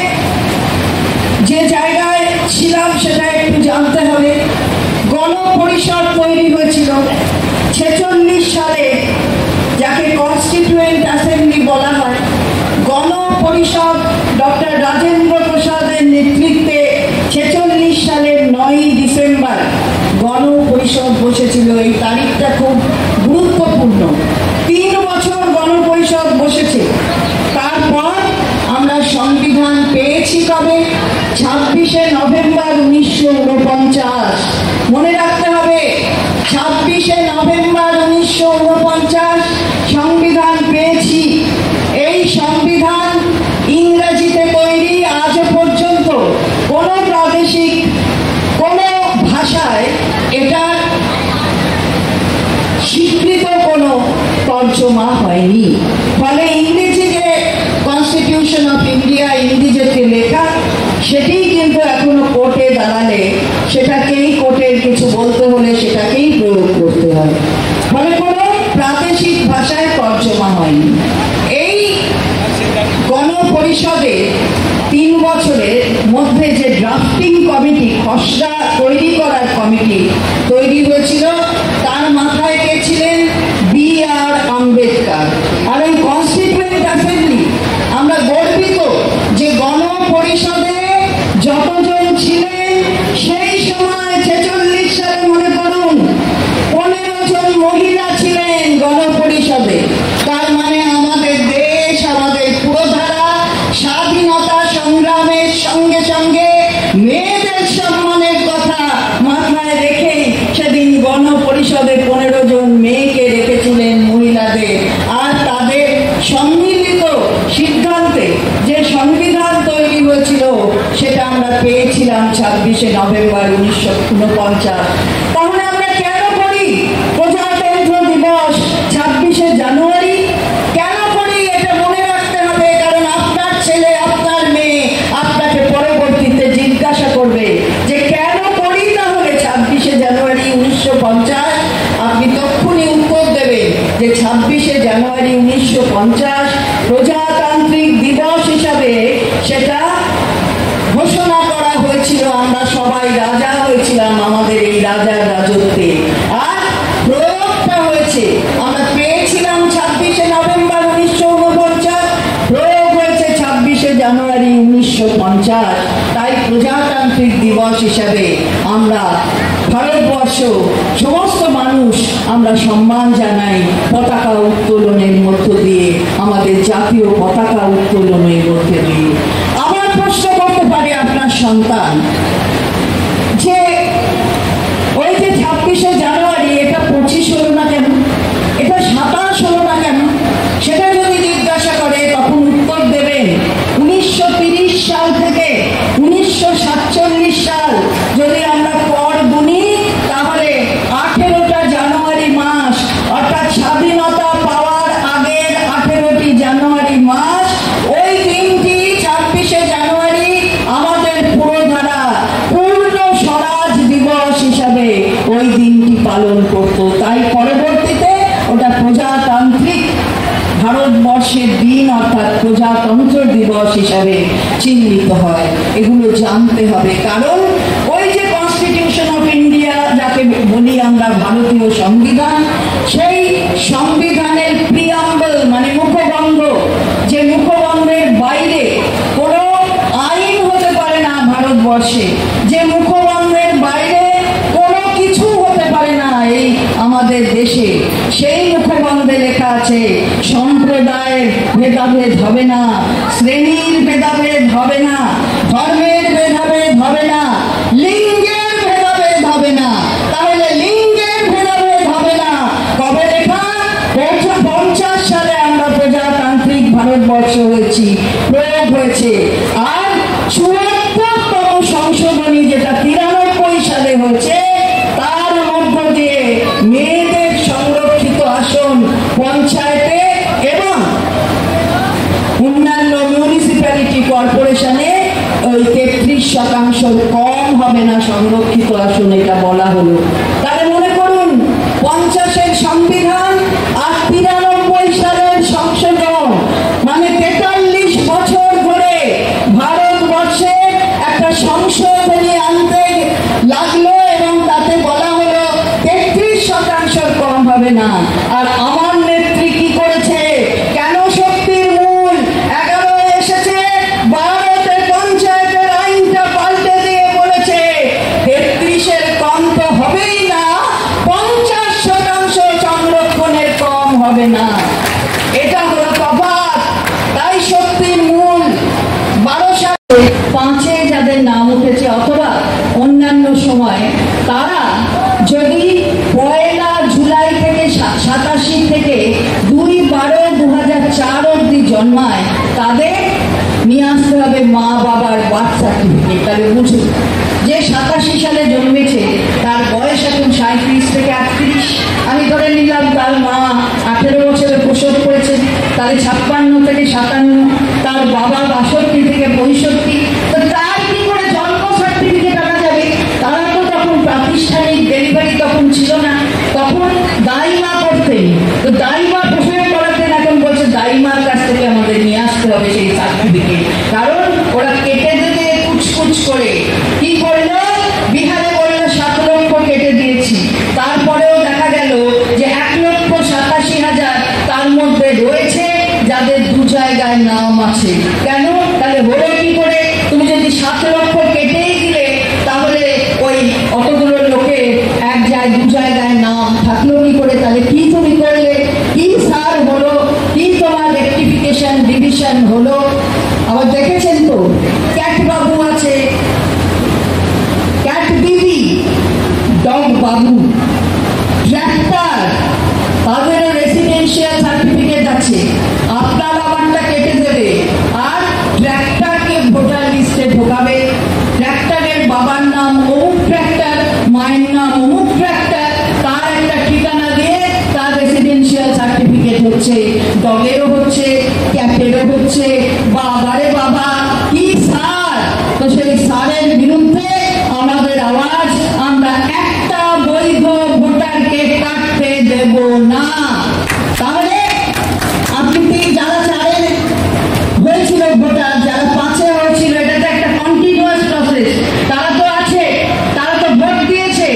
যে জায়গায় ছিলাম সেটা একটু জানতে হবে। গণপরিষদ তৈরি হয়েছিল 46 সালে, যাকে কনস্টিটিউয়েন্ট অ্যাসেম্বলি বলা হয়। গণপরিষদ ডক্টর রাজেন্দ্র প্রসাদের নেতৃত্বে 46 সালের 9 ডিসেম্বর গণপরিষদ বসেছিল। এই তারিখটা খুব গুরুত্বপূর্ণ। 3 বছর গণপরিষদ বসেছে। তারপর আমরা সংবিধান পেয়েছি কবে? 26শে নভেম্বর 1949। মনে রাখতে হবে, 26শে নভেম্বর 1949 সংবিধান পেয়েছি। এই সংবিধান ইংরেজিতে তৈরি। আজও পর্যন্ত কোনো প্রাদেশিক কোনো ভাষায় এটা স্বীকৃত কোনো তর্জমা হয়নি। ফলে ইংরেজি যে কনস্টিটিউশন অফ ইন্ডিয়া ইংরেজিতে লেখা, সেটাই কিন্তু এখনো কোর্টে দাঁড়ালে সেটাকেই, কোর্টের কিছু বলতে হলে সেটাকেই প্রয়োগ করতে হয়। ফলে কোনো প্রাদেশিক ভাষায় তর্জমা হয়নি। এই গণপরিষদে 3 বছরের মধ্যে যে ড্রাফটিং কমিটি, খসড়া তৈরি করার কমিটি তৈরি হয়েছিল, তার মাথায় কে ছিলেন? B.R. আম্বেদকর। আর এই কনস্টিটিউয়েন্ট অ্যাসেম্বলি, আমরা গর্বিত যে গণপরিষদে যতজন ছিলেন সেই সময় 46 সালে, মনে করুন, 15 জন মহিলা ছিলেন গণপরিষদে। তার মানে আমাদের দেশ, আমাদের পুরোধারা স্বাধীনতা সংগ্রামের সঙ্গে সঙ্গে মেয়েদের সম্মানের কথা মাথায় রেখে সেদিন গণপরিষদে 15 জন মেয়েকে রেখেছিলেন, মহিলাদের। আর তাদের সম্মিলিত সিদ্ধান্তে যে সংবিধান তৈরি হয়েছিল সেটা আমরা পেয়েছিলাম 26শে নভেম্বর 1949। তাহলে আমরা কেন করি প্রজাতন্ত্র দিবস 26শে জানুয়ারি? কেন করি এটা মনে রাখতে হবে, কারণ আপনার ছেলে, আপনার মেয়ে আপনাকে পরবর্তীতে জিজ্ঞাসা করবে যে কেন করি তাহলে 26শে জানুয়ারি 1950। আপনি তখনই উত্তর দেবেন যে 26শে জানুয়ারি 1950 প্রজাতান্ত্রিক দিবস হিসাবে সেটা ঘোষণা করা হয়েছিল। আমরা সবাই রাজা হয়েছিলাম আমাদের এই রাজার রাজত্বে, আর প্রয়োগটা হয়েছে, আমরা পেয়েছিলাম 26শে নভেম্বর 1949, প্রয়োগ হয়েছে 26শে জানুয়ারি 1950। তাই প্রজাতান্ত্রিক দিবস হিসাবে আমরা ভারতবর্ষ সমস্ত মানুষ আমরা সম্মান জানাই পতাকা উত্তোলনের মধ্য দিয়ে, আমাদের জাতীয় পতাকা উত্তোলনের মধ্যে দিয়ে। আবার প্রশ্ন করতে পারে আপনার সন্তান যে ওই যে 26শে জানুয়ারি, এটা 25 হলো না কেন, এটা 27 হলো না কেন? সেটা যদি জিজ্ঞাসা করে তখন উত্তর দেবেন 1930 সাল থেকে 1947 সাল যদি আমরা পর গুনি, তাহলে 18টা জানুয়ারি মাস, অর্থাৎ স্বাধীনতা পাওয়ার আগের 18টি জানুয়ারি মাস, ওই দিনটি 26শে জানুয়ারি আমাদের পুরোধারা পূর্ণ স্বরাজ দিবস হিসাবে ওই দিনটি পালন করত। তাই পরবর্তীতে ওটা প্রজাতান্ত্রিক ভারতবর্ষের দিন, অর্থাৎ প্রজাতন্ত্র দিবস হিসাবে চিহ্নিত হয়। এগুলো জানতে হবে, কারণ ওই যে কনস্টিটিউশন অফ আমরা ভারতীয় সংবিধান, সেই সংবিধানের প্রিয়াম্বল মানে মুখবন্ধ, যে মুখবন্ধের বাইরে কোনো আইন হতে পারে না ভারতবর্ষে, যে মুখবন্ধের বাইরে কোনো কিছু হতে পারে না এই আমাদের দেশে, সেই মুখবন্ধে লেখা আছে সম্প্রদায়ের ভেদাভেদ হবে না, শ্রেণীর ভেদাভেদ হবে না, ধর্মের ভেদাভেদ হবে না, লিঙ্গের ভেদাভেদ হবে না। তাহলে লিঙ্গের ভেদাভেদ হবে না কবে লেখা? 1950 সালে আমরা প্রজাতান্ত্রিক ভারতবর্ষ হয়েছি, প্রয়োগ হয়েছে। আর 74তম সংশোধনী যেটা 93 সালে হয়েছে, তার মধ্য দিয়ে মেয়েদের সংরক্ষিত আসন পঞ্চায়েতে এবং অন্যান্য মিউনিসিপ্যালিটি কর্পোরেশনে ওই 33% কম হবে না সংরক্ষিত আসন, এটা বলা হলো। তাহলে মনে করুন 50-এর সংবিধান আর 93 সালের সংশোধন, মানে 43 বছর ধরে ভারতবর্ষে একটা সংশোধনী আনতে লাগলো এবং তাতে বলা হলো 33% কম হবে না। আর আমার নেত্রী কি করেছে? কেন শক্তির মূল 11 এসেছে, 12তে পঞ্চায়েতের আইনটা পাল্টে দিয়ে বলেছে 33-এর কম তো হবেই না, 50% সংরক্ষণের কম হবে না। এটা হলো তফাৎ। তাই শক্তির মূল 12 সালে 5-এ যাদের নাম উঠেছে অথবা অন্যান্য সময়, তারা যদি 1 জুলাই থেকে 87 থেকে 2/12/2004 অব্দি জন্মায়, তাদের নিয়ে আসতে হবে মা বাবার বার্থ সার্টিফিকেট। তাহলে বুঝুন যে 87 সালে জন্মেছে, তার বয়স এখন 37 থেকে 38। আমি ধরে নিলাম তার মা 18 বছরে প্রসব করেছে, তাহলে 56 থেকে 57, তার বাবা 62 থেকে 65। তো তার কি করে জন্ম সার্টিফিকেট আনা যাবে? তারা তো তখন প্রাতিষ্ঠানিক ডেলিভারি তখন ছিল না, তখন দাইমা করতেন। তো দাইমা প্রসব করাতেন, এখন বলছে দাইমার কাছ থেকে আমাদের নিয়ে আসতে হবে সেই সার্টিফিকেট। কারণ ওরা কেটে দেবে কুচকুচ করে। কি করলো? বিহারে বললো 7 লক্ষ কেটে দিয়েছি, তারপরেও দেখা গেল যে 1,87,000 তার মধ্যে রয়েছে যাদের 2 জায়গায় নাম আছে। কেন? তাহলে হলো কি করে? তুমি যদি 7 লক্ষ কেটেই দিলে, তাহলে ওই অতগুলো লোকে 2 জায়গায় নাম থাকলো কি করে? তাহলে কি তুমি করলে? কি সার হলো? কি তোমার রেক্টিফিকেশন ডিভিশন হলো? আবার দেখেছেন তো ক্যাট বাবু আছে, ক্যাট বিবি, ডগ বাবু, ট্র্যাক্টর, তাদেরও রেসিডেন্সিয়াল সার্টিফিকেট আছে। আপনার বাবারটা কেটে দেবে আর ট্র্যাক্টরকে ভোটার লিস্টে ঢোকাবে। ট্র্যাক্টরের বাবার নাম অমুক ট্র্যাক্টর, মায়ের নাম অমুক ট্র্যাক্টর, তার একটা ঠিকানা দিয়ে তার রেসিডেন্সিয়াল সার্টিফিকেট হচ্ছে। ডগেরও হচ্ছে, ক্যাটেরও হচ্ছে। বাবারে বাবা, কি সার! তো সেই সারের বিরুদ্ধে আমাদের আওয়াজ, আমরা একটা বৈধ ভোটারকে কাটতে দেব না। তাহলে আপনি যারা 4-এ হয়েছিল ভোটার, যারা 5-এ হয়েছিল, এটা তো একটা কন্টিনিউয়াস প্রসেস। তারা তো আছে, তারা তো ভোট দিয়েছে,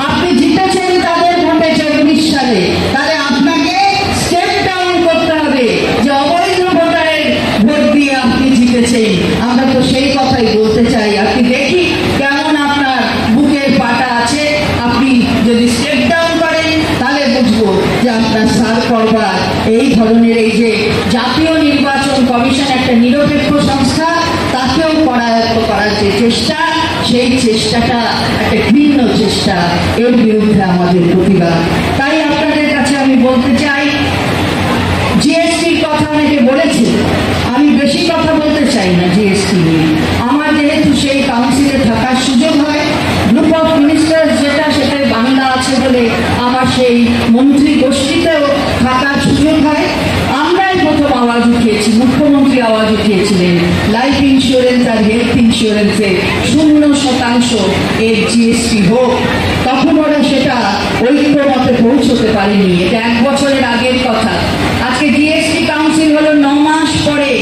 আপনি জিতেছেন তাদের ভোটে 24 সালে। তাহলে আপনাকে স্টেপ ডাউন করতে হবে যে অবৈধ ভোটারের ভোট দিয়ে আপনি জিতেছেন। আমরা তো সেই কথাই বলতে চাই। আপনি দেখি কেমন আপনার বুকের পাটা আছে। আপনি যদি স্টেপ ডাউন করেন, তাহলে বুঝবো যে আপনার সার করবার এই ধরনের, এই যে জাতীয় নির্বাচন কমিশন একটা নিরপেক্ষ সংস্থা, তাকেও করায়ত্ত করার যে চেষ্টা, সেই চেষ্টাটা একটা ভিন্ন চেষ্টা। এর বিরুদ্ধে আমাদের প্রতিবাদ। তাই আপনাদের কাছে আমি বলতে চাই, জিএসটির কথা অনেকে বলেছে, আমি বেশি কথা বলতে চাই না জিএসটি নিয়ে। আমার যেহেতু সেই কাউন্সিলে থাকার সুযোগ হয়, গ্রুপ অফ মিনিস্টার যেটা, সেটাই বাংলা আছে বলে আমার সেই মন্ত্রী গোষ্ঠীতেও থাকার সুযোগ হয়। আমরাই প্রথম আওয়াজ উঠিয়েছি, মুখ্যমন্ত্রী আওয়াজ উঠিয়েছিলেন লাইফ ইন্স্যুরেন্স আর হেলথ ইন্স্যুরেন্সে 0% এর জিএসটি হোক। তখন ওরা সেটা ঐক্যমতে পৌঁছতে পারেনি। এটা 1 বছরের আগের কথা। আজকে জিএসটি কাউন্সিল হলো 9 মাস পরে,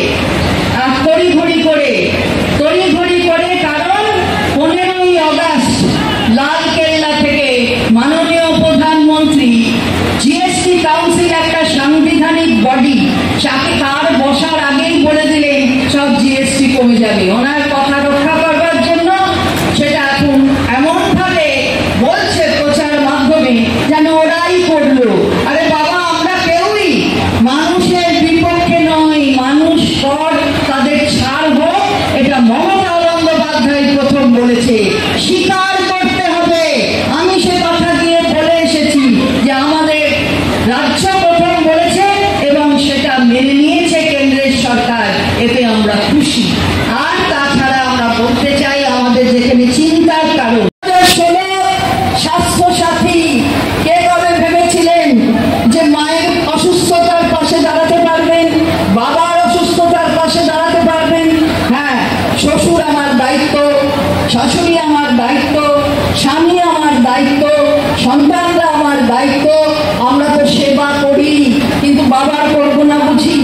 তড়িঘড়ি করে, কারণ 15ই আগস্ট লাল কেল্লা থেকে মাননীয় জিএসটি কাউন্সিল একটা সাংবিধানিক বডি, সাথে তার বসার আগেই বলে দিলেন সব জিএসটি কমে যাবে। ওনার কথা রক্ষা করবার জন্য সেটা এখন এমন ভাবে বলছে প্রচার মাধ্যমে যেন ওরাই করলো। আরে বাবা, আমরা কেউই মানুষের বিপক্ষে নয়, মানুষ কর তাদের ছাড় হোক, এটা মমতা বন্দ্যোপাধ্যায় প্রথম বলেছে। স্বীকার করতে হবে। আমি সে কথা দিয়ে বলে এসেছি যে আমাদের রাজ্য প্রথম বলেছে এবং সেটা মেনে নিয়েছে কেন্দ্রের সরকার, এতে আমরা খুশি। আর তাছাড়া আমরা বলতে চাই আমাদের যেখানে চিন্তার কারণ, স্বাস্থ্য সাথী কে কবে ভেবেছিলেন যে মায়ের অসুস্থতার পাশে দাঁড়াতে পারবেন, বাবার অসুস্থতার পাশে দাঁড়াতে পারবেন? হ্যাঁ, শ্বশুর আমার দায়িত্ব, শাশুড়ি আমার দায়িত্ব, স্বামী আমার দায়িত্ব, সন্তানরা আমার দায়িত্ব। আমরা তো সেবা করি, কিন্তু বাবার করবো না বুঝি,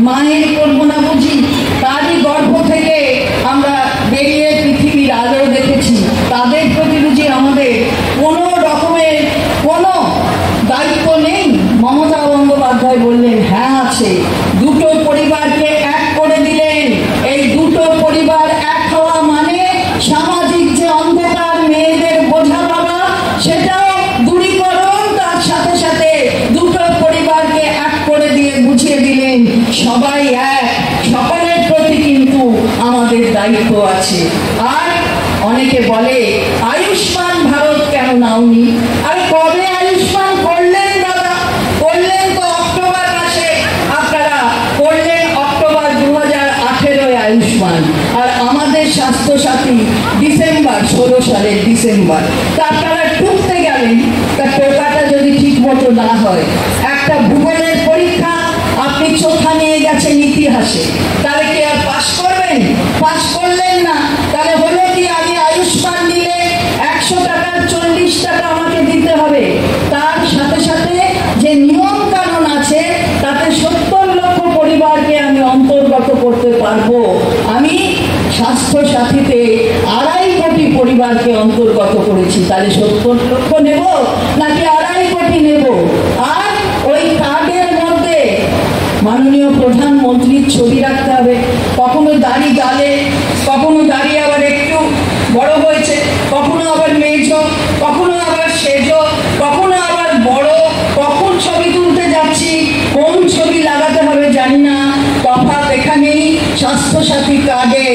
মায়ের করবো না বুঝি? তারই গর্ভ থেকে আমরা বেরিয়ে পৃথিবীর আলো দেখেছি। তাদের প্রতি বুঝি আমাদের কোনো রকমের কোনো দায়িত্ব নেই? মমতা বন্দ্যোপাধ্যায় বললেন হ্যাঁ আছে। দুটো পরিবারকে এক করে দিলেন। এই দুটো পরিবার এক হওয়া মানে সামাজিক যে অন্ধকার মেয়েদের বোঝা বাবা, সেটাও দূরীকরণ। তার সাথে সাথে দুটো পরিবারকে এক করে দিয়ে বুঝিয়ে দিলেন সবাই এক, সকলের প্রতি কিন্তু আমাদের দায়িত্ব আছে। আর অনেকে বলে আয়ুষ্মান ভারত কেন নাওনি? আর কবে আয়ুষ্মান করলেন দাদা? করলেন তো অক্টোবর মাসে, আপনারা করলেন অক্টোবর 2018 আয়ুষ্মান। আর আমাদের স্বাস্থ্য সাথী ডিসেম্বর 16 সালের ডিসেম্বর। তা আপনারা টুকতে গেলেন। তা টোকাটা যদি ঠিক মতো না হয়, একটা ভূগোলের পরীক্ষা আপনি চোখা নিয়ে গেছেন ইতিহাসে, তাহলে কি আর পাশ করবেন? পাশ করলেন না। তাহলে হলো কি, আমি আয়ুষ্মান নিলে 100 টাকার 40 টাকা আমাকে দিতে হবে। তার সাথে সাথে যে নিয়ম কানুন আছে তাতে 70 লক্ষ পরিবারকে আমি অন্তর্গত করতে পারবো। আমি স্বাস্থ্য সাথীতে 2.5 কোটি পরিবারকে অন্তর্গত করেছি। তাহলে 70 লক্ষ নেব নাকি 2.5 কোটি নেব? আর ওই কার্ডের মধ্যে মাননীয় প্রধানমন্ত্রীর ছবি রাখতে হবে। কখনো দাড়ি গালে, কখনো দাড়ি আবার একটু বড় হয়েছে, কখনো আবার মেজো, কখনো আবার সেজো, কখনো আবার বড়। কখন ছবি তুলতে যাচ্ছি, কোন ছবি লাগাতে হবে জানি না। তফাৎ এখানেই, স্বাস্থ্যসাথী কার্ডে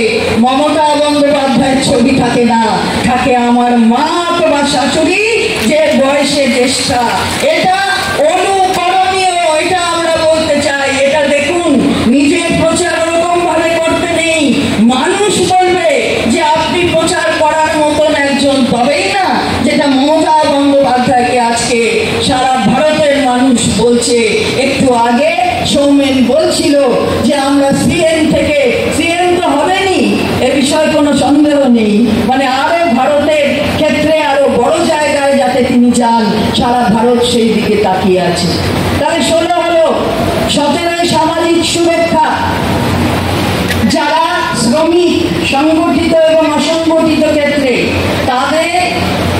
মমতা বন্দ্যোপাধ্যায়ের ছবি থাকে না, থাকে আমার মা অথবা শাশুড়ি যে বয়সে জ্যেষ্ঠা। এটা অনুকরণীয়, এটা আমরা বলতে চাই। এটা দেখুন, নিজের প্রচার ওরকম ভাবে করতে নেই। মানুষ বলবে যে আপনি প্রচার করার মতন একজন, তবেই না যেটা মমতা বন্দ্যোপাধ্যায়কে আজকে সারা ভারতের মানুষ বলছে। একটু আগে সৌমেন বলছিল যে আমরা সিএম থেকে, সিএম তো হবেনি এ বিষয়ে কোনো সন্দেহ নেই, মানে আরো ভারতের ক্ষেত্রে আরো বড় জায়গায় যাতে তিনি যান, সারা ভারত সেই দিকে তাকিয়ে আছে। তাহলে 16 হলো 17 সামাজিক সুরক্ষা। যারা শ্রমিক সংগঠিত এবং অসংগঠিত ক্ষেত্রে, তাদের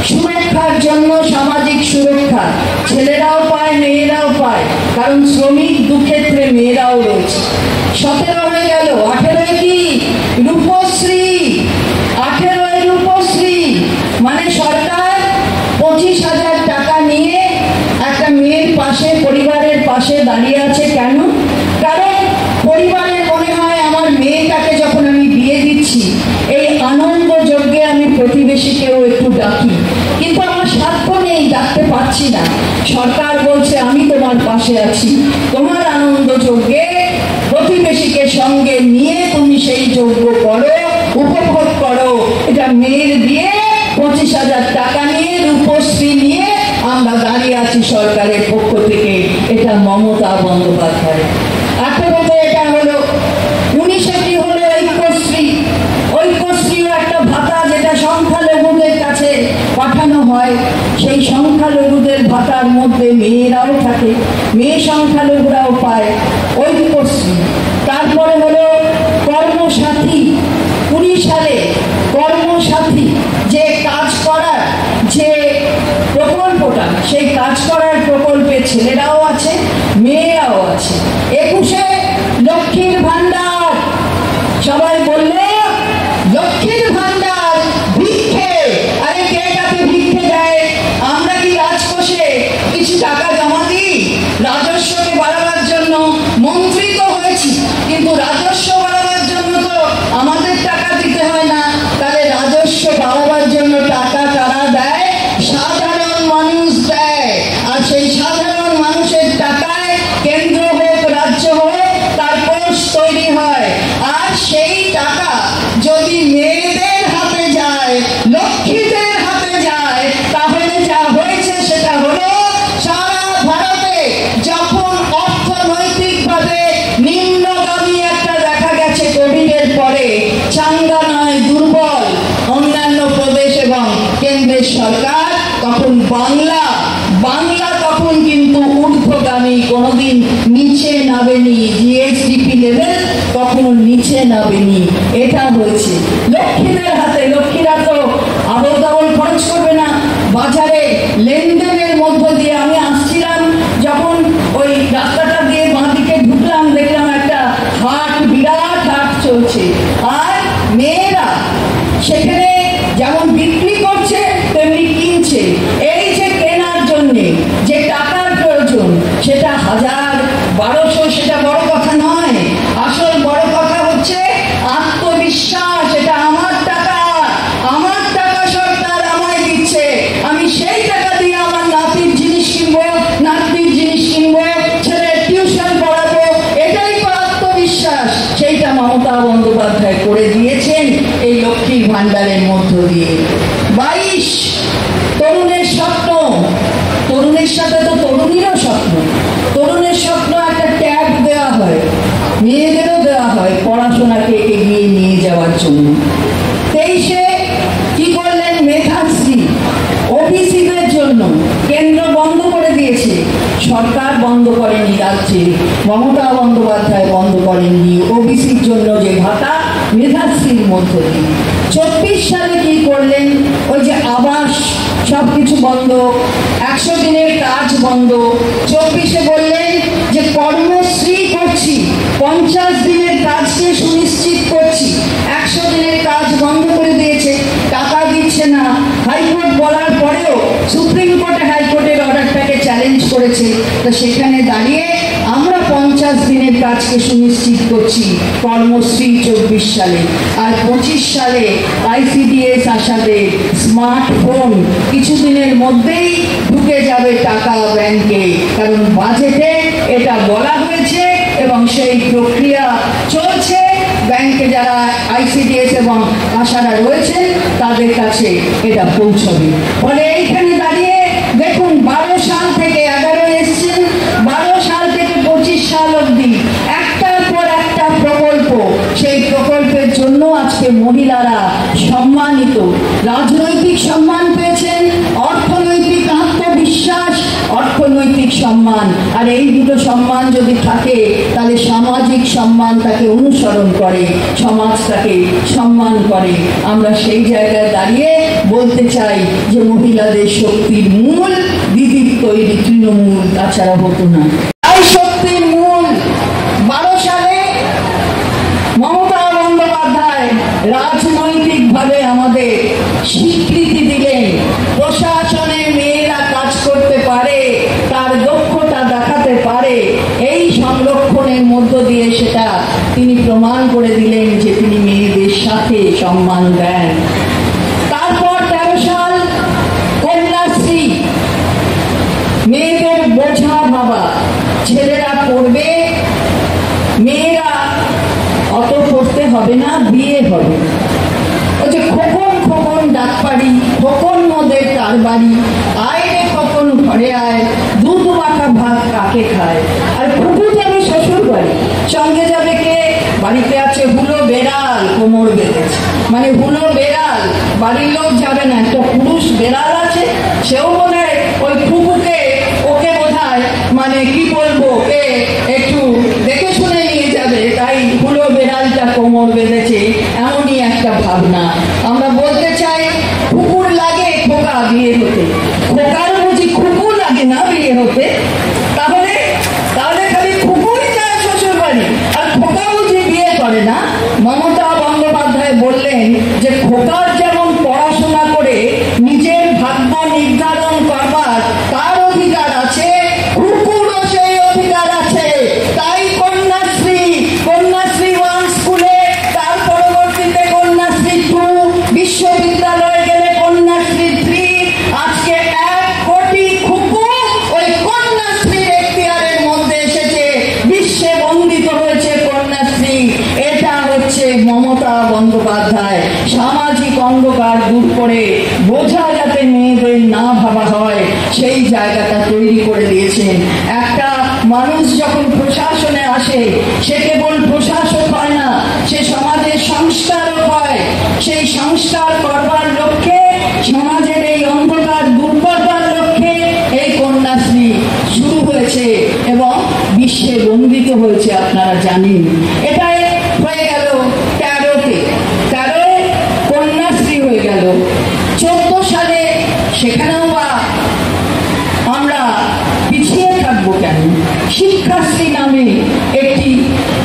সুরক্ষার জন্য সামাজিক সুরক্ষা ছেলেরাও পায়, মেয়েরাও পায়, কারণ শ্রমিক দুক্ষেত্রে মেয়েরাও রয়েছে। 17 হয়ে গেল। 18 কি? রূপশ্রী। 18 রূপশ্রী মানে সরকার 25,000 টাকা নিয়ে একটা মেয়ের পাশে, পরিবারের পাশে দাঁড়িয়ে আছে। কেন? কারণ পরিবারের মনে হয় আমার মেয়েটাকে যখন আমি বিয়ে দিচ্ছি, এই আনন্দ যজ্ঞে আমি প্রতিবেশীকেও একটু ডাকি, কিন্তু আমার সাধ্য নেই, ডাকতে পারছি না। সরকার বলছে আমি তোমার পাশে আছি, তোমার আনন্দ যজ্ঞে প্রতিবেশীকে সঙ্গে নিয়ে তুমি সেই যজ্ঞ করো, উপভোগ করো। এটা মেয়ের বিয়ে, 25,000 টাকা নিয়ে, রূপশ্রী নিয়ে আমরা দাঁড়িয়ে আছি সরকারের পক্ষ থেকে। এটা মমতা বন্দ্যোপাধ্যায়। 18 এটা হলো। 19 কি হলো? ঐক্যশ্রী। ঐক্যশ্রীও একটা ভাতা যেটা সংখ্যালঘুদের কাছে পাঠানো হয়। সেই সংখ্যালঘুদের ভাতার মধ্যে মেয়েরাও থাকে, মেয়ে সংখ্যালঘুরাও পায় ঐক্যশ্রী। তারপরে হলো কর্মসাথী। 19 সালে কর্মসাথী যে কাজ করার যে প্রকল্পটা, সেই কাজ করার প্রকল্পে ছেলেরাও আছে, মেয়েরাও আছে। 21-এ লক্ষ্মীর ভান্ডার, সবাই বললে লক্ষ্মীর ভান্ডার ভিক্ষে। আরে কে কাকে ভিক্ষে দেয়? আমরা কি রাজকোষে কিছু টাকা জমা দিই রাজস্বকে বাড়াবার জন্য? মন্ত্রী তো হয়েছি, কিন্তু রাজস্ব বাড়াবার জন্য তো আমাদের টাকা দিতে হয় না। তাহলে রাজস্ব বাড়াবার জন্য টাকা কারা দেয়? সাধারণ মানুষ দেয়। আর সেই সাধারণ মানুষের টাকায় কেন্দ্র হোক রাজ্য হোক তার কোষ তৈরি হয়। আর সেই টাকা যদি মেয়েদের হাতে যায়, লক্ষ্মীদের হাতে যায়, তাহলে যা হয়েছে সেটা হলো সারা ভারতে যখন অর্থনৈতিকভাবে নিম্নগামী একটা দেখা গেছে কোভিডের পরে, চাঙ্গা নয় দুর্বল অন্যান্য প্রদেশ এবং কেন্দ্রের সরকার, তখন বাংলা তখন কিন্তু ঊর্ধ্বগামী, কোনোদিন নিচে নামেনি। জিএসডিপি লেভেল কখনো নিচে নামেনি। এটা হয়েছে লক্ষ্মীদের হাতে। লক্ষ্মীরা তো আবল তাবল খরচ করবে না। বাজারে লেনদেনের মধ্য দিয়ে আমি আসছিলাম, যখন ওই রাস্তাটা দিয়ে বাঁ দিকে ঢুকলাম, দেখলাম একটা হাট, বিরাট হাট চলছে। আর মেয়েরা সেখানে যেমন বিক্রি করছে তেমনি কিনছে। এই যে কেনার জন্য যে টাকার প্রয়োজন, সেটা 1000-1200 সেটা বড় কথা নয়। আসল বড় কথা হচ্ছে আত্মবিশ্বাস। এটা আমার টাকা সরকার আমায় দিচ্ছে, আমি সেই টাকা দিয়ে আমার নাতির জিনিস কিনবো, নাতনির জিনিস কিনবো, ছেলের টিউশন পড়াবো। এটাই তো আত্মবিশ্বাস। সেইটা মমতা বন্দ্যোপাধ্যায় করে দিয়েছেন এই লক্ষ্মীর ভান্ডারের মধ্য দিয়ে। 22 তরুণের স্বপ্ন, তরুণের সাথে তো তরুণীরও স্বপ্ন। তরুণের স্বপ্ন একটা ট্যাব দেওয়া হয়, মেয়েদেরও দেওয়া হয় পড়াশোনাকে এগিয়ে নিয়ে যাওয়ার জন্য। 23-এ কি করলেন? মেধাশ্রী ওবিসিদের জন্য কেন্দ্র বন্ধ করে দিয়েছে, সরকার বন্ধ করেনি, রাজ্যে মমতা বন্দ্যোপাধ্যায় বন্ধ করেননি। ওবিসির জন্য যে ভাতা, মেধাশ্রীর মধ্য দিয়ে। 24 সালে কি করলেন? ওই যে আবাস সবকিছু বন্ধ, 100 দিনের কাজ বন্ধ। 24-এ বললেন যে কর্মশ্রী করছি, 50 দিনের কাজকে সুনিশ্চিত করছি। 100 দিনের কাজ বন্ধ করে দিয়েছে, টাকা দিচ্ছে না। হাইকোর্ট বলার পরেও সুপ্রিম কোর্টে হাইকোর্টের অর্ডারটাকে চ্যালেঞ্জ করেছে। তো সেখানে দাঁড়িয়ে আমরা 50 দিনের কাজকে সুনিশ্চিত করছি, কর্মশ্রী 24 সালে। আর 25 সালে ICDS আসাতে স্মার্টফোন কিছুদিনের মধ্যেই ঢুকে যাবে টাকা ব্যাংকে, কারণ বাজেটে এটা বলা হয়েছে এবং সেই প্রক্রিয়া চলছে। ব্যাংকে যারা ICDS এবং আশারা রয়েছেন তাদের কাছে এটা পৌঁছবে। ফলে এইখানে দাঁড়িয়ে দেখুন, 12 সাল থেকে 11 এসছেন, 12 সাল থেকে 25 সাল অবধি একটার পর একটা প্রকল্প। সেই প্রকল্পের জন্য আজকে মহিলারা সম্মানিত, রাজনৈতিক সম্মান পেয়েছেন, অর্থনৈতিক আত্মবিশ্বাস, অর্থনৈতিক সম্মান। আর এই দুটো সম্মান যদি থাকে তাহলে সামাজিক সম্মান তাকে অনুসরণ করে, সমাজ তাকে সম্মান করে। আমরা সেই জায়গায় দাঁড়িয়ে বলতে চাই যে মহিলাদের শক্তির মূল দিদির তৈরি তৃণমূল, তাছাড়া হতো না। এই শক্তির মূল 12 সালে মমতা বন্দ্যোপাধ্যায় রাজনৈতিকভাবে আমাদের স্বীকৃতি দিলেন। প্রশাসনে মেয়েরা কাজ করতে পারে, তার দক্ষতা দেখাতে পারে, এই সংরক্ষণের মধ্য দিয়ে সেটা তিনি প্রমাণ করে দিলেন যে তিনি মেয়েদের সাথে সম্মান দেন। তারপর 13 সাল কন্যাশ্রী, মেয়েদের বোঝা ভাবা, ছেলেরা পড়বে, মেয়েরা অত পড়তে হবে না, বিয়ে হবে। ওই যে খোকন খোকন ডাকপাড়ি, খোকন মদের তার বাড়ি, আয় রে খোকন ঘরে আয়, দুধ মাখা ভাত কাকে খায়। আর ফুটু যাবে শ্বশুর বাড়ি, সঙ্গে যাবে কে? বাড়িতে আছে হুলো বেড়াল, কোমর বেঁধেছে, মানে হুলো বেড়াল, বাড়ির লোক যাবে না, একটা পুরুষ বেড়াল আছে, সেও মনে হয় ওই ফুপুকে, ওকে বোধহয় মানে কি বলবো, একটু দেখে শুনে নিয়ে যাবে, তাই হুলো বেড়ালটা কোমর বেঁধেছে, এমনই একটা ভাবনা। আমরা বলতে চাই, কুকুর লাগে খোকা বিয়ে হতে, খোকার বুঝি কুকুর লাগে না বিয়ে হতে। করে না। মমতা বন্দ্যোপাধ্যায় বললেন যে খোকার যেমন পড়াশোনা করে নিজের ভাগ্য নির্ধারণ করবার তার অধিকার আছে, খুকুরও সেই অধিকার আছে। তাই কন্যাশ্রী 1 স্কুলে, তার পরবর্তীতে কন্যাশ্রী 2, বিশ্ববিদ্যালয়ে গেলে কন্যাশ্রী 3, আজকে 1 কোটি খুকু ওই কন্যাশ্রীর এখতিয়ারের মধ্যে এসেছে, বিশ্বে বন্দিত হয়েছে কন্যাশ্রী। এটা হচ্ছে মমতা বন্দ্যোপাধ্যায় সামাজিক অন্ধকার দূর করে বোঝা যাতে মেয়েদের না ভাবা হয় সেই জায়গাটা তৈরি করে দিয়েছেন। একটা মানুষ যখন প্রশাসনে আসে সে কেবল প্রশাসক হয় না, সে সমাজের সংস্কারক হয়। সেই সংস্কার করবার লক্ষ্যে, সমাজের এই অন্ধকার দূর করবার লক্ষ্যে এই কন্যাশ্রী শুরু হয়েছে এবং বিশ্বে বন্দিত হয়েছে, আপনারা জানেন। এটাই হয়ে গেল 13-তে কন্যাশ্রী হয়ে গেল। 14 সালে সেখানেও বা আমরা পিছিয়ে থাকবো কেন? শিক্ষাশ্রী নামে একটি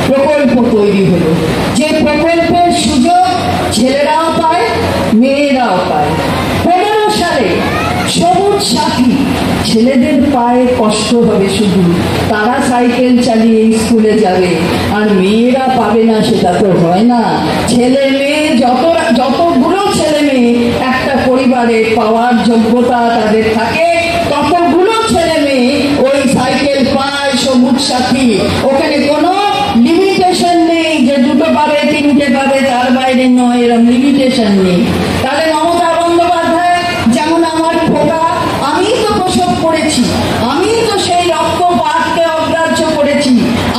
প্রকল্প তৈরি হলো, যে প্রকল্পের সুযোগ ছেলেরাও পায়, মেয়েরাও পায়। 15 সালে সবুজ সাথী, ছেলেদের পায়ে কষ্ট হবে শুধু, তারা সাইকেল চালিয়ে স্কুলে যাবে, আর মেয়েরা পাবে না সেটা তো হয় না। ছেলে মেয়ে যতগুলো ছেলে মেয়ে একটা পরিবারে পাওয়ার যোগ্যতা তাদের থাকে, ততগুলো ছেলে মেয়ে ওই সাইকেল পায়, সবুজ সাথী। ওখানে কোনো লিমিটেশন নেই যে 2টো পাবে, 3টে পাবে, তার বাইরে নয়, এরকম লিমিটেশন নেই। তাহলে মমতা বন্দ্যোপাধ্যায় যেমন আমার খোকা, আমি তো প্রসব করেছি, আমি তো সেই রক্তপাতকে অগ্রাহ্য করেছি,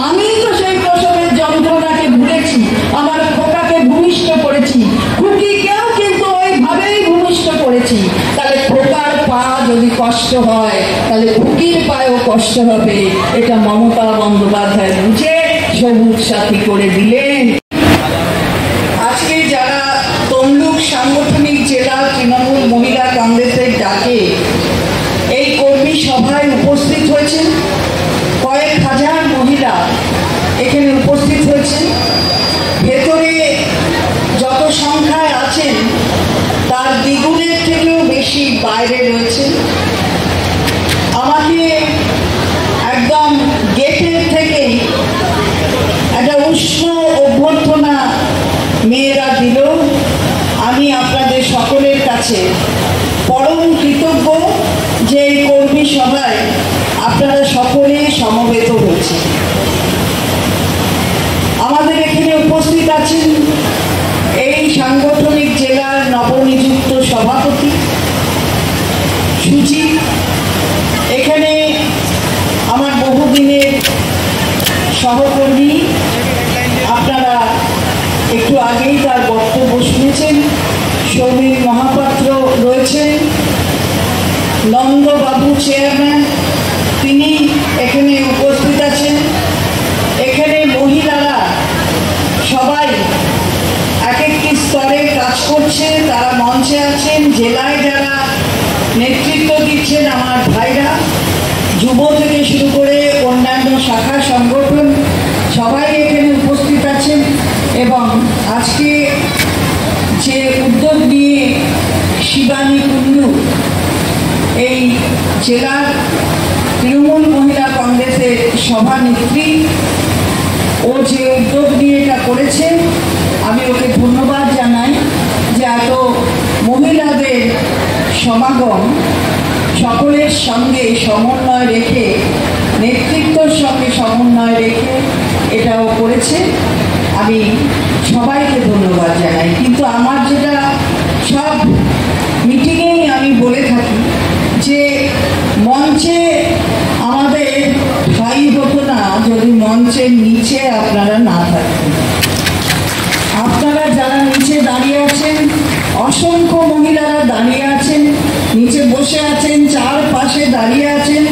আমি তো সেই প্রসবের যন্ত্রণাকে ভুলেছি, আমার খোকাকে ভূমিষ্ঠ করেছি, খুকিকেও কিন্তু ওইভাবেই ভূমিষ্ঠ করেছি। তাহলে খোকার পা যদি কষ্ট হয় তাহলে খুকির পায়েও কষ্ট হবে। এটা মমতা বন্দ্যোপাধ্যায় বুঝে সবুজ সাথী করে দিলেন। আজকে যারা তমলুক সাংগঠনিক জেলা তৃণমূল মহিলা কংগ্রেসের ডাকে এই কর্মী সভায় উপস্থিত হয়েছেন, কয়েক হাজার মহিলা এখানে উপস্থিত হয়েছেন। ভেতরে যত সংখ্যায় আছেন তার দ্বিগুণের থেকেও বেশি বাইরে রয়েছে। আমাকে একদম গেটের থেকেই একটা উষ্ণ অভ্যর্থনা মেয়েরা দিল। আমি আপনাদের সকলের কাছে পরম কৃতজ্ঞ যে এই কর্মী সভায় আপনারা সকলে সমবেত হয়েছে। আমাদের এখানে উপস্থিত আছেন এই সাংগঠনিক জেলার নবনিযুক্ত সভাপতি সুজি, এখানে আমার বহুদিনের সহকর্মী, আপনারা একটু আগেই তার বক্তব্য শুনেছেন। সমীর মহাপাত্র রয়েছেন, নন্দবাবু চেয়ারম্যান, তিনি এখানে উপস্থিত আছেন। এখানে মহিলারা সবাই এক একটি স্তরে কাজ করছে, তারা মঞ্চে আছেন। জেলায় যারা নেতৃত্ব দিচ্ছেন আমার ভাইরা, যুব থেকে শুরু করে অন্যান্য শাখা সংগঠন সবাই এখানে উপস্থিত আছেন। এবং আজকে যে উদ্যোগ নিয়ে শিবানী কুন্ডু, এই জেলার তৃণমূল মহিলা কংগ্রেসের সভানেত্রী, ও যে উদ্যোগ নিয়ে এটা করেছেন, আমি ওকে ধন্যবাদ জানাই যে এত মহিলাদের সমাগম সকলের সঙ্গে সমন্বয় রেখে, নেতৃত্বের সঙ্গে সমন্বয় রেখে এটাও করেছে। আমি সবাইকে ধন্যবাদ জানাই। কিন্তু আমার যেটা সব মিটিংয়েই আমি বলে থাকি যে মঞ্চে আমাদের ঠাঁই হতো না যদি মঞ্চের নিচে আপনারা না থাকতেন। আপনারা যারা নিচে দাঁড়িয়ে আছেন, অসংখ্য মহিলারা দাঁড়িয়ে আছেন, নিচে বসে আছেন, চারপাশে দাঁড়িয়ে আছেন,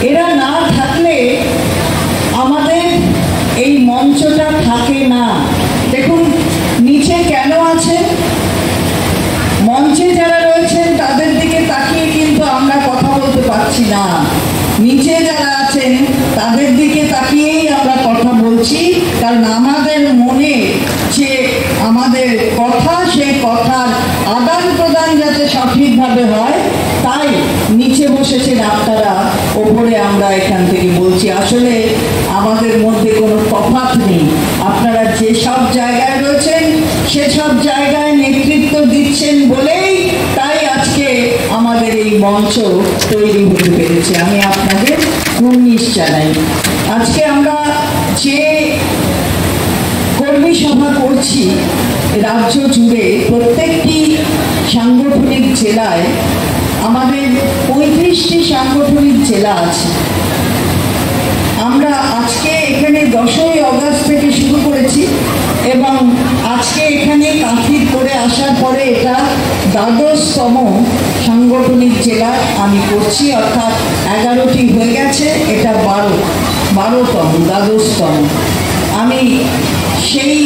এরা না থাকলে আমাদের এই মঞ্চটা থাকে না। দেখুন নিচে কেন আছে, মঞ্চে যারা রয়েছেন তাদের দিকে তাকিয়ে কিন্তু আমরা কথা বলতে পারছি না, নিচে যারা আছেন তাদের দিকে তাকিয়েই আমরা কথা বলছি। কারণ আমাদের মনে
বসেছেন আপনারা ওপরে, আমরা এখান থেকে বলছি আসলে আমাদের মধ্যে কোনো তফাৎ নেই। আপনারা যেসব জায়গায় রয়েছেন সেসব জায়গায় নেতৃত্ব দিচ্ছেন বলেই তাই আজকে আমাদের এই মঞ্চ তৈরি হতে পেরেছে। আমি আপনাদের কুর্নিশ জানাই। আজকে আমরা যে কর্মী সভা করছি রাজ্য জুড়ে, প্রত্যেকটি সাংগঠনিক জেলায়, আমাদের 35টি সাংগঠনিক জেলা আছে। আমরা আজকে এখানে 10ই আগস্ট থেকে শুরু করেছি এবং আজকে এখানে কাঁথির করে আসার পরে এটা 12তম সাংগঠনিক জেলা আমি করছি, অর্থাৎ 11টি হয়ে গেছে, এটা 12তম 12তম। আমি সেই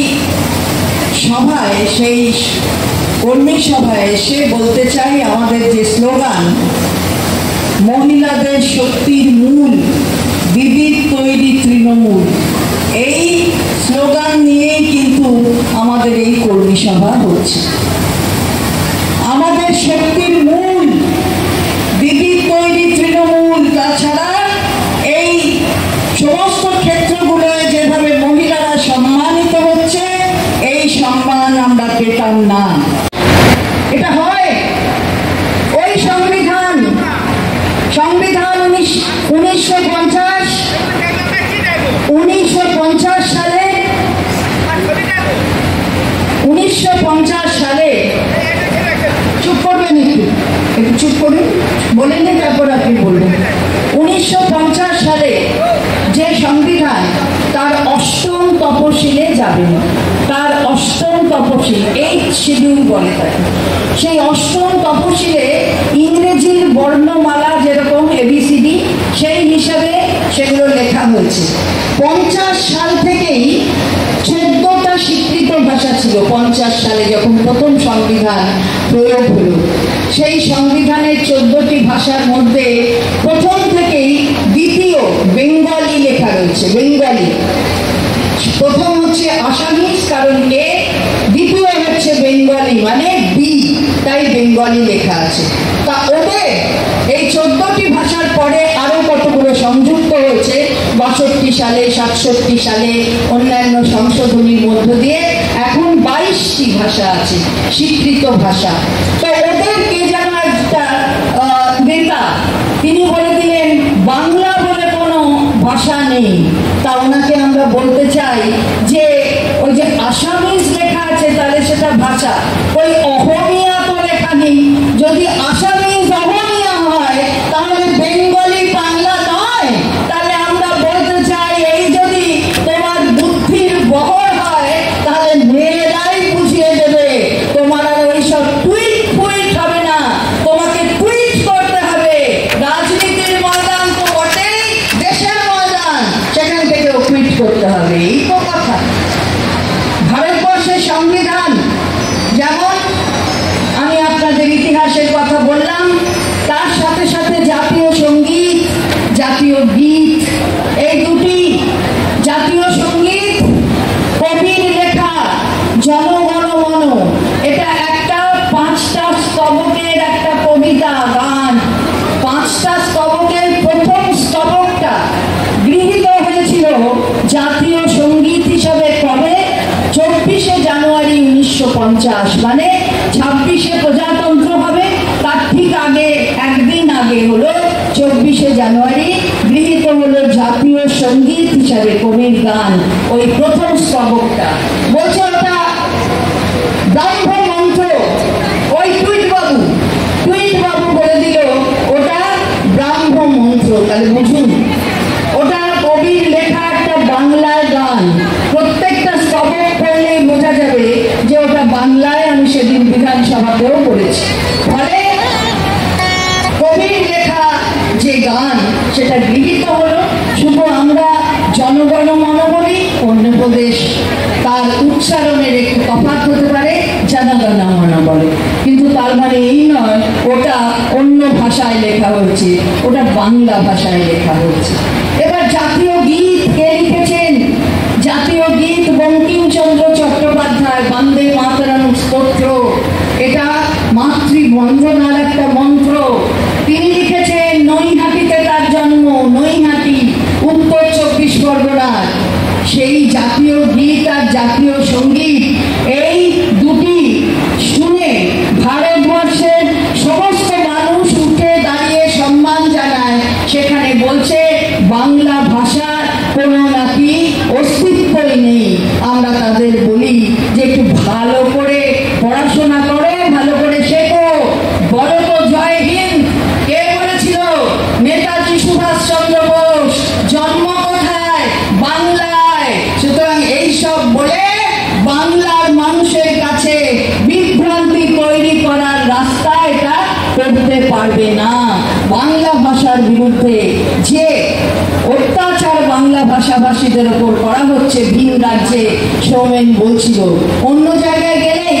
সভায়, সেই কর্মী সভায় এসে বলতে চাই, আমাদের যে স্লোগান মহিলাদের শক্তির মূল, বিবিধ তৈরি তৃণমূল, এই স্লোগান নিয়েই কিন্তু আমাদের এই কর্মী সভা হচ্ছে। আমাদের শক্তির মূল, বিবিধ তৈরি তৃণমূল। তাছাড়া এই সমস্ত ক্ষেত্রগুলোয় যেভাবে মহিলারা সম্মানিত হচ্ছে, এই সম্মান আমরা পেতাম না। এটা হয় ওই সংবিধান 1950 সালে 1950 সালে চুপ করবেন, একটু চুপ করুন, বলেন না, তারপর আপনি বলবেন। 1950 সালে যে সংবিধান, তার 8ম তপশিলে যাবেন, তার 8ম তপশিল, 8th শিডিউল বলে থাকে। সেই 8ম তপশিলে ইংরেজির বর্ণমালা যেরকম ABCD, সেই হিসাবে সেগুলো লেখা হয়েছে। 50 সাল থেকেই 14টা স্বীকৃত ভাষা ছিল। 50 সালে যখন প্রথম সংবিধান প্রয়োগ হলো, সেই সংবিধানের 14টি ভাষার মধ্যে প্রথম থেকেই দ্বিতীয় বেঙ্গলি লেখা রয়েছে। বেঙ্গলি প্রথম হচ্ছে আসামিজ, কারণ এ, দ্বিতীয় হচ্ছে বেঙ্গলি মানে বি, তাই বেঙ্গলি লেখা আছে। তা ওদের এই 14টি ভাষার পরে আরো কতগুলো সংযুক্ত হয়েছে 62 সালে, 67 সালে, অন্যান্য সংশোধনীর মধ্য দিয়ে এখন 22টি ভাষা আছে স্বীকৃত ভাষা। তো ওদের কে যেন একটা নেতা, তিনি বলে দিলেন বাংলা বলে কোনো ভাষা নেই। তা ওনাকে আমরা বলতে চাই যে ওই যে আসামিজ লেখা আছে, তাহলে সেটা ভাষা। ওই অহমিয়া তো লেখা নেই। যদি আসামিজ অহমিয়া হয়, তাহলে বেঙ্গলি বাংলা নয়। তাহলে আমরা বলতে চাই, এই যদি তোমার বুদ্ধির বহর হয়, তাহলে মেয়েরাই বুঝিয়ে দেবে। তোমার আর ওইসব টুইট হবে না, তোমাকে টুইট করতে হবে। রাজনীতির ময়দান তো বটেই, দেশের ময়দান, সেখান থেকেও টুইট করতে হবে। এই তো কথা। ভারতবর্ষের সংবিধান যেমন আমি আপনাদের ইতিহাসের কথা বললাম, তার সাথে সাথে জাতীয় সঙ্গীত, জাতীয় গীত, এই দুটি, জাতীয় সঙ্গীত কবির লেখা জনগণ মন, এটা একটা 5টা স্তবকের একটা কবিতা গান। 5টা স্তবকের প্রথম স্তবকটা গৃহীত হয়েছিল জাতীয় সঙ্গীত হিসাবে কবে? 24শে জানুয়ারি 1950, মানে 26শে প্রজাতন্ত্র হবে, তার ঠিক আগে, একদিন আগে হলো 24শে জানুয়ারি গৃহীত হলো জাতীয় সঙ্গীত হিসাবে কবির গান, ওই প্রথম স্তবকটা। বলছে ওটা ব্রাহ্ম মন্ত্র। ওই টুইট বাবু বলে দিল ওটা ব্রাহ্ম মন্ত্র। তাহলে বুঝুন, ওটা কবির লেখা একটা বাংলার গান। প্রত্যেকটা স্তবক পড়লেই বোঝা যাবে যে ওটা বাংলায়। আমি সেদিন বিধানসভাতেও পড়েছি। ফলে কবির লেখা যে গান, সেটা গৃহীত হলো। শুধু আমরা জনগণ মন বলি, অন্য প্রদেশ তার উচ্চারণের একটু তফাৎ হতে পারে, জনগণ মন বলে, কিন্তু তার মানে এই নয় ওটা অন্য ভাষায় লেখা হয়েছে, ওটা বাংলা ভাষায় লেখা হয়েছে। এবার জাতীয় গীত কে লিখেছেন? জাতীয় গীত বঙ্কিমচন্দ্র চট্টোপাধ্যায়, বন্দে মাতরম স্তোত্র। এটা মাতৃবন্দনার একটা মন্ত্র। তিনি লিখেছেন, নৈ
সেখানে বলছে বাংলা ভাষার কোনো নাকি অস্তিত্বই নেই। আমরা তাদের বলি যে একটু ভালো করে পড়াশোনা করো, ভালো করে শেখো, বলো তো জয় হিন্দ কে বলেছিল? নেতাজি সুভাষচন্দ্র বোস। জন্ম কোথায়? বাংলায়। সুতরাং এইসব বলে বাংলার মানুষের কাছে বিভ্রান্তি তৈরি করার রাস্তা এটা করতে পারবে না। বাংলা ভাষার বিরুদ্ধে যে অত্যাচার বাংলা ভাষাভাষীদের ওপর করা হচ্ছে ভিন রাজ্যে, সৌমেন বলছিল, অন্য জায়গায় গেলেই,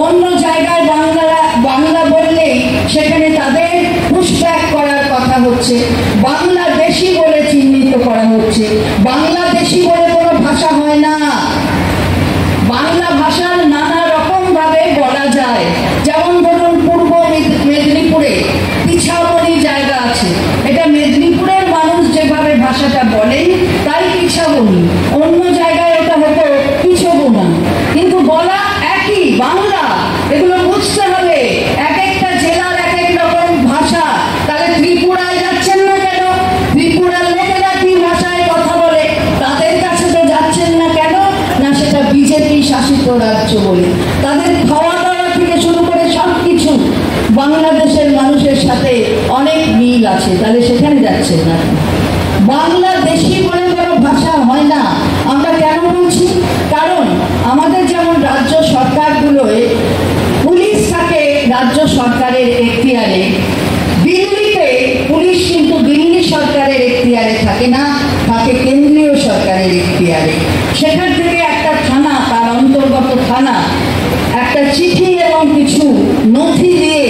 অন্য জায়গায় বাংলা বললেই সেখানে তাদের পুশব্যাক করার কথা হচ্ছে, বাংলাদেশি বলে চিহ্নিত করা হচ্ছে। বাংলাদেশি বলে কোনো ভাষা হয় না। বাংলা ভাষার নানা রকম ভাবে বলা যায়। যেমন ধরুন পূর্ব মেদিনীপুরে পিছাবনি জায়গা আছে, এটা মেদিনীপুরের মানুষ যেভাবে ভাষাটা বলেন তাই পিছাবনি, অন্য জায়গায় ওটা হতো পিছবোনা, কিন্তু বলা একই বাংলা। এগুলো বুঝতে হবে, এক একটা জেলার এক এক রকম ভাষা। তাহলে ত্রিপুরায় যাচ্ছেন না কেন? ত্রিপুরার লোকেরা কি ভাষায় কথা বলে, তাদের কাছে তো যাচ্ছেন না কেন? না, সেটা বিজেপি শাসিত রাজ্য বলে। তাদের খাওয়া দাওয়া থেকে শুরু করে সবকিছু বাংলাদেশের মানুষের সাথে অনেক মিল আছে, তাহলে সেখানে যাচ্ছেন না। বাংলাদেশি বলে কোনো ভাষা হয় না। আমরা কেন বলছি? কারণ আমাদের যেমন রাজ্য সরকারগুলোয় পুলিশ থাকে রাজ্য সরকারের এখতিয়ারে, দিল্লিতে পুলিশ কিন্তু দিল্লি সরকারের এখতিয়ারে থাকে না, থাকে কেন্দ্রীয় সরকারের এখতিয়ারে। সেখান থেকে একটা থানা, তার অন্তর্গত থানা, একটা চিঠি এবং কিছু নথি দিয়ে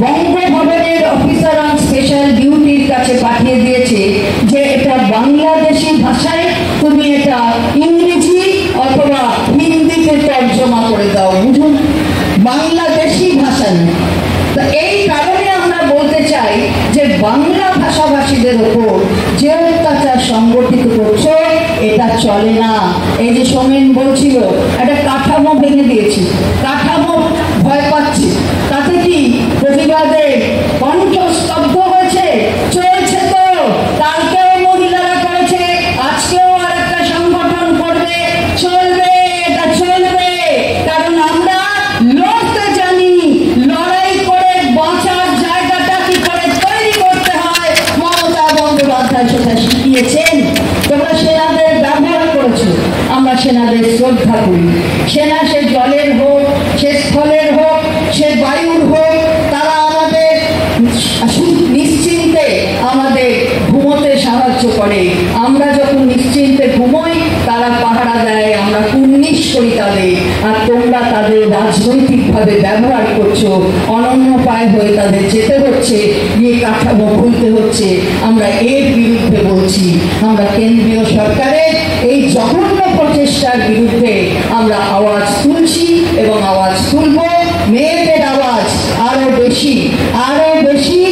বঙ্গভবনের অফিসার অন স্পেশাল ডিউটির কাছে পাঠিয়ে দিয়েছে যে এটা বাংলাদেশি ভাষায়, তুমি এটা ইংরেজি অথবা হিন্দিতে তর্জমা করে দাও। বুঝুন, বাংলাদেশি ভাষা নেই। তো এই কারণে আমরা বলতে চাই যে বাংলা ভাষাভাষীদের ওপর যে অত্যাচার সংগঠিত করছে এটা চলে না। এই যে সোমেন বলছিল একটা কাঠামো ভেঙে দিয়েছি, কাঠামো ভয় পাচ্ছে, তাতে কি প্রতিবাদে কণ্ঠ স্তব্ধ হয়েছে? চলছে তো, কালকেও মহিলারা করেছে, আজকেও আর একটা সংগঠন করবে, চলবে, এটা চলবে। কারণ আমরা লড়তে জানি, লড়াই করে বাঁচার জায়গাটা কি করে তৈরি করতে হয় মমতা বন্দ্যোপাধ্যায় সেটা শিখিয়েছেন। তোমরা সেনাদের ব্যবহার করেছো, আমরা সেনাদের শ্রদ্ধা করি। সেনা সে জলের হোক, সে স্থলের হোক, সে বায়ুর হোক, তারা আমাদের নিশ্চিন্তে আমাদের ঘুমোতে সাহায্য করে। আমরা যখন নিশ্চিন্তে ঘুমোই তারা পাহারা দেয়, আমরা কুর্নিশ করি তাদের। আর তোমরা তাদের রাজনৈতিকভাবে ব্যবহার করছো, অনন্যপায় হয়ে তাদের যেতে হচ্ছে, গিয়ে কাঠামো খুলতে হচ্ছে। আমরা এর বিরুদ্ধে বলছি। আমরা কেন্দ্রীয় সরকারের এই জঘন্য প্রচেষ্টার বিরুদ্ধে আমরা আওয়াজ তুলছি এবং আওয়াজ তুলব। মেয়েদের আওয়াজ আরো বেশি, আরো বেশি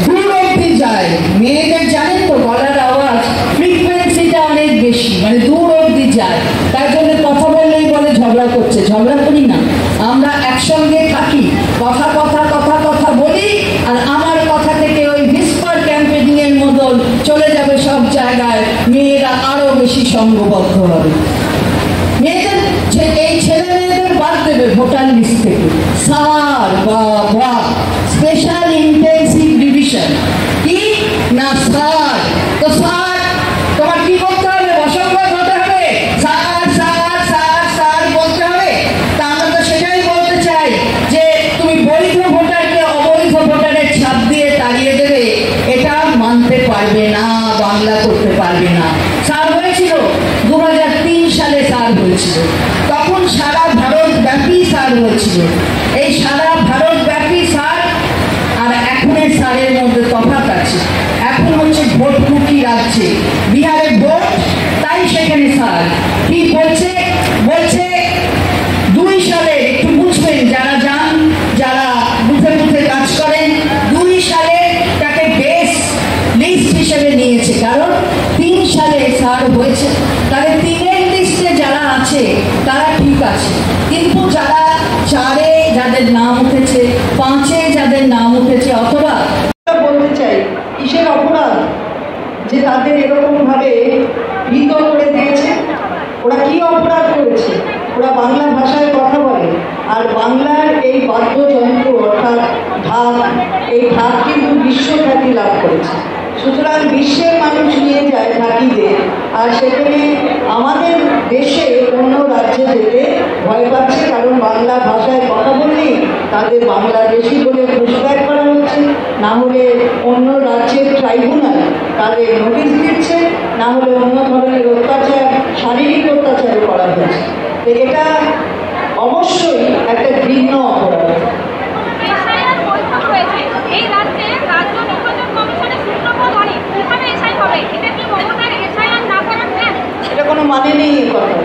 দূর অব্দি যায়। মেয়েদের জানেন তো গলার আওয়াজ ফ্রিকোয়েন্সিটা অনেক বেশি, মানে দূর অব্দি যায়। তাই জন্য কথা বললেই বলে ঝগড়া করছে। ঝগড়া করি না, আমরা একসঙ্গে থাকি, কথা কথা কথা কথা বলি, আর আমার কথা থেকে ওই ভিসপার ক্যাম্পেনিং এর মতন চলে যাবে সব জায়গায়। মেয়েরা আরো বেশি সংঘবদ্ধ হবে। মেয়েদের এই ছেলে মেয়েদের বাদ দেবে ভোটার লিস্ট থেকে। স্যার বা স্পেশাল ইন্টেন্সিভ ডিভিশন কি না স্যার, তো স্যার তোমার কি করতে হবে? অসংখ্য হতে হবে, স্যার স্যার স্যার স্যার বলতে হবে। তা আমরা তো সেটাই বলতে চাই যে তুমি বৈধ ভোটারকে অবৈধ ভোটারের ছাপ দিয়ে তাড়িয়ে দেবে, এটা মানতে পারবে না, বাংলা করতে পারবে না। স্যার হয়েছিল 2003 সালে, স্যার হয়েছিল, তখন সারা ভারত ব্যাপী স্যার হয়েছিল। এই সারা ভারত ব্যাপী স্যার আর এখনের স্যারের মধ্যে তফাৎ আছে। এখন হচ্ছে ভোটমুখী রাজ্যে, বিহারে ভোট, তাই সেখানে স্যার কি বলছে? বলছে 2 সালে, একটু বুঝবেন যারা যান, যারা বুথে বুথে কাজ করেন, 2 সালে তাকে বেস লিস্ট হিসেবে নিয়েছে। কারণ 3 সালে স্যার হয়েছে, তাহলে 3-এর লিস্টে যারা আছে তারা ঠিক আছে, কিন্তু যারা 4-এ যাদের নাম উঠেছে, 5-এ যাদের নাম উঠেছে, অথবা বলতে চাই কিসের অপরাধ
যে তাদের এরকমভাবে ভীত করে দিয়েছে? ওরা কি অপরাধ করেছে? ওরা বাংলা ভাষায় কথা বলে, আর বাংলার এই বাদ্যযন্ত্র অর্থাৎ ঢাক, এই ঢাক কিন্তু বিশ্বখ্যাতি লাভ করেছে। সুতরাং বিশ্বের মানুষ নিয়ে যায় ঢাকিদের, আর সেখানে আমাদের দেশে অন্য রাজ্যে যেতে ভয় পাচ্ছে, কারণ বাংলা ভাষায় কথা বললেই তাদের বাংলাদেশি বলে পুশব্যাক করা হচ্ছে, না হলে অন্য রাজ্যের ট্রাইব্যুনাল তাদের নোটিশ দিচ্ছে, না হলে অন্য ধরনের অত্যাচার, শারীরিক অত্যাচার করা হচ্ছে। তো এটা অবশ্যই একটা ঘৃণ্য অপরাধ। এটা কোনো মানে নেই এ কথা,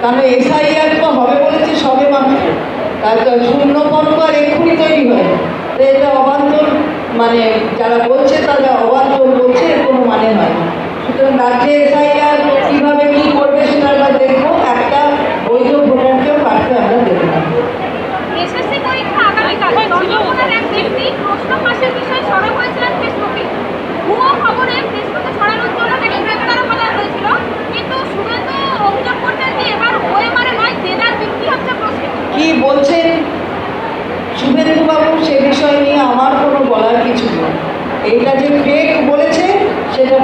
কারণ এসআইআর তো হবে বলেছে সবে মাত্র, তার শূন্য পর্ব আর এক্ষুনি তৈরি হয়, তো এটা অবান্তর, মানে যারা বলছে তারা অবান্তর বলছে, এর কোনো মানে হয় না। সুতরাং রাজ্যে এসআইআর কীভাবে কী করবে সেটা আমরা দেখবো, একটা বৈধ ভোটারকেও কাটতে আমরা দেখব না।
এসএসসি পরীক্ষা আগামীকাল, চন্দ্রকোনার এক ব্যক্তি প্রশ্ন ফাঁসের বিষয়ে সরব হয়েছিলেন ফেসবুকে। ভুয়ো খবরে ফেসবুকে ছড়ানোর জন্য তাকে গ্রেপ্তারও করা হয়েছিল, কিন্তু শুভেন্দু অভিযোগ করছেন যে এবার ওএমআরে নয়, দেদার বিক্রি হচ্ছে প্রশ্ন।
কি বলছেন শুভেন্দুবাবু সে বিষয় নিয়ে আমার কোনো বলার কিছু নেই। এইটা যে ফেক বলেছে সেটা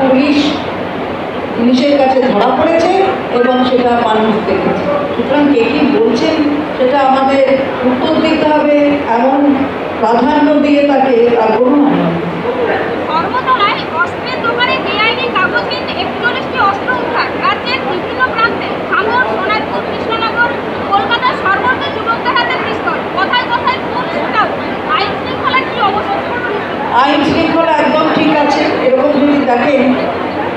পুলিশের কাছে ধরা পড়েছে এবং সেটা মানুষ দেখেছে। সুতরাং কে কী বলছেন সেটা আমাদের উত্তর দিতে হবে, এমন প্রাধান্য দিয়ে তাকে তার কোনো মানে নেই।
ধর্মতলায় অস্ত্রের দোকানে বেআইনি কাগজ কিনতে 41টি অস্ত্র উদ্ধার। রাজ্যের বিভিন্ন প্রান্তে ভাঙড়, সোনারপুর, কৃষ্ণনগর, কলকাতার সর্বত্র যুবকদের হাতে পিস্তল। কথায় কথায় খুন ছুটাও। আইন শৃঙ্খলার কি অবস্থা?
আইন শৃঙ্খলা একদম ঠিক আছে। এরকম যদি দেখেন,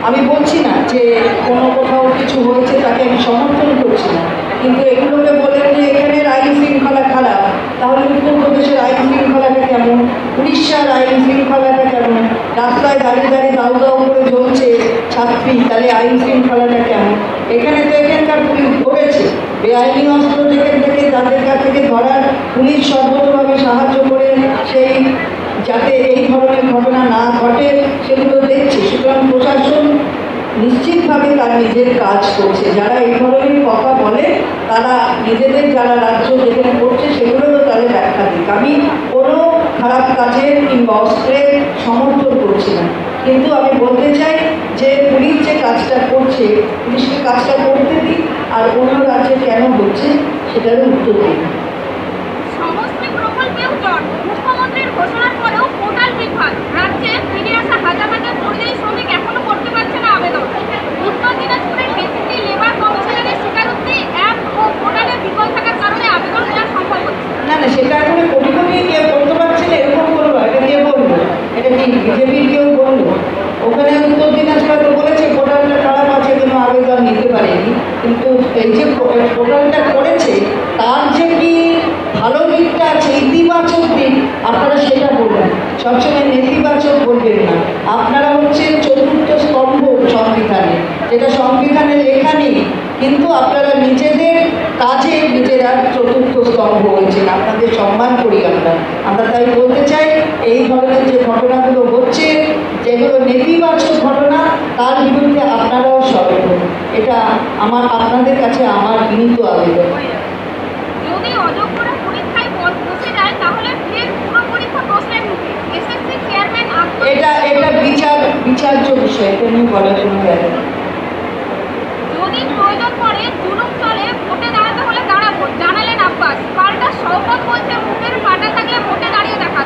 আমি বলছি না যে কোনো কোথাও কিছু হয়েছে তাকে আমি সমর্থন করছি না, কিন্তু এগুলোকে বলেন যে এখানের আইন শৃঙ্খলা খারাপ, তাহলে উত্তরপ্রদেশের আইন শৃঙ্খলাটা কেমন, উড়িষ্যার আইন শৃঙ্খলাটা কেমন, রাস্তায় দাঁড়িয়ে দাঁড়িয়ে দাউ দাউ করে জ্বলছে ছাত্রী, তাহলে আইন শৃঙ্খলাটা কেমন? এখানে তো এখানকার পুলিশ ধরেছে, বেআইনি অস্ত্র থেকে তাদের কাছ থেকে ধরার পুলিশ সর্বতভাবে সাহায্য করে সেই যাতে এই ধরনের ঘটনা না ঘটে সেগুলো দেখছে। সুতরাং প্রশাসন নিশ্চিতভাবে তার নিজের কাজ করছে। যারা এই ধরনের কথা বলে তারা নিজেদের যারা রাজ্য যেখানে করছে সেগুলোরও তাদের ব্যাখ্যা দিক। আমি কোনো খারাপ কাজের কিংবা অস্ত্রের সমর্থন করছি না, কিন্তু আমি বলতে চাই যে পুলিশ যে কাজটা করছে পুলিশকে কাজটা করতে দিই, আর অন্য রাজ্যে কেন হচ্ছে সেটারও উত্তর দিই।
মুখ্যমন্ত্রীর ঘোষণার পরেও পোর্টাল বিভাগ, রাজ্যে ফিরে আসা হাজার হাজার পরিযায়ী শ্রমিক এখনো করতে পারছে না আবেদন। উত্তর দিনাজপুরের ডেপুটি লেবার কমিশনারের স্বীকারোক্তি, অ্যাপ ও পোর্টালে বিকল থাকার কারণে আবেদন দেওয়া সম্ভব হচ্ছে
না। সেটা এখনো কোটি কোটি কেউ করতে পারছে না এরকম করবো, এটা কে বলবো? এটা কি বিজেপির কেউ বললো? ওখানে উত্তর দিনাজপুরে তো বলেছে পোর্টালটা খারাপ আছে, কোনো আবেদন নিতে পারেনি, কিন্তু এই যে পোর্টালটা করেছে তার যে কি ভালো দিকটা আছে, ইতিবাচক দিক, আপনারা সেটা বলবেন, সবসময় নেতিবাচক বলবেন না। আপনারা হচ্ছেন চতুর্থ স্তম্ভ সংবিধানে, যেটা সংবিধানে লেখা নেই, কিন্তু আপনারা নিজেদের কাজে নিজেরা চতুর্থ স্তম্ভ হয়েছেন। আপনাদের সম্মান করি আমরা তাই বলতে চাই, এই ধরনের যে ঘটনাগুলো হচ্ছে, যেগুলো নেতিবাচক ঘটনা, তার বিরুদ্ধে আপনারাও সতর্ক। এটা আপনাদের কাছে আমার বিনীত আবেদন।
যদি অযোগ্যরা পরীক্ষায় বসে যায় তাহলে ফের পুরো পরীক্ষা প্রশ্নের মুখে। এসএসসি চেয়ারম্যান
এটা বিচার্য বিষয়, এটা নিয়ে বলার জন্য
যদি প্রয়োজন পড়ে জুলুম চলে, ভোটে দাঁড়াতে হলে দাঁড়াবো, জানালেন আব্বাস। পাল্টা শওকত বলছে মুখের ফাটা থাকলে ভোটে দাঁড়িয়ে দেখা।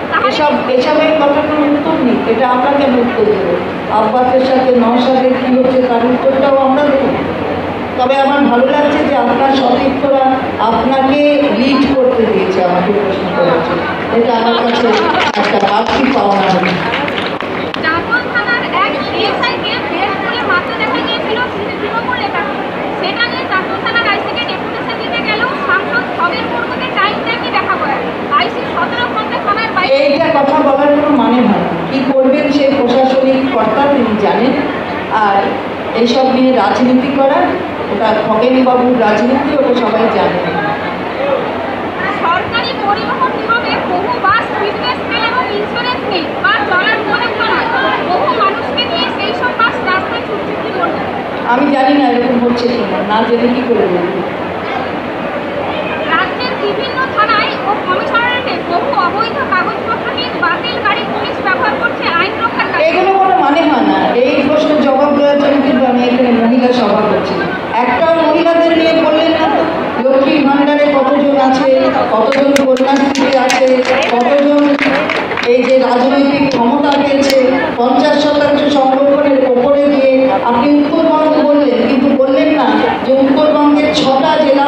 এসবের কথা কোনো উত্তর নেই, এটা আমরা কেন উত্তর দেবো? আব্বাসের সাথে নওশাদের কী হচ্ছে তার উত্তরটাও আমরা দেবো। তবে আমার ভালো লাগছে যে আপনার সতীর্থরা আপনাকে লিড করতে দিয়েছে আমাকে প্রশ্ন করেছে, এটা আমার কাছে একটা বাড়তি পাওনা হবে।
চাঁদপুর থানার এক এএসআইকে বেশ করে মারতে দেখা গিয়েছিল তৃণমূল নেতাকে। সেটা নিয়ে চাঁদপুর থানার আইসিকে ডেপুটেশন দিতে গেলেও সাংসদ খগেন মুর্মুকে টাইম দেয়নি দেখা করার। আইসি 17 ঘন্টা থানার বাইরে।
এইটা কথা বলার কোনো মানে হয় না। কী করবেন সেই প্রশাসনিক কর্তা তিনি জানেন, আর এইসব নিয়ে রাজনীতি করা ওটা খগেনবাবুর রাজনীতি, ওটা সবাই জানে।
সরকারি পরিবহন নিগমে বহু বাস ফিটনেস ফেল এবং ইন্স্যুরেন্স নেই বা চলার উপযুক্ত নয়। বহু মানুষকে নিয়ে সেই সব বাস
না জেনে কি করে বলবো।
রাজ্যের বিভিন্ন থানায় ও কমিশনারেটে বহু অবৈধ কাগজপত্রহীন বাতিল গাড়ি পুলিশ ব্যবহার করছে আইন রক্ষার কাজে।
এগুলো কোনো মানে হয় না। এই প্রশ্নের জবাব দেওয়ার জন্য কিন্তু আমি এখানে মহিলা সভা করছি। একটাও মহিলাদের নিয়ে বললেন না। লক্ষ্মীর ভাণ্ডারে কতজন আছে, কতজন কন্যাশ্রী আছে, কতজন এই যে রাজনৈতিক ক্ষমতা পেয়েছে, 50% সংরক্ষণের ওপরে গিয়ে আপনি উত্তরবঙ্গ বললেন, কিন্তু বললেন না যে উত্তরবঙ্গের 6টা জেলা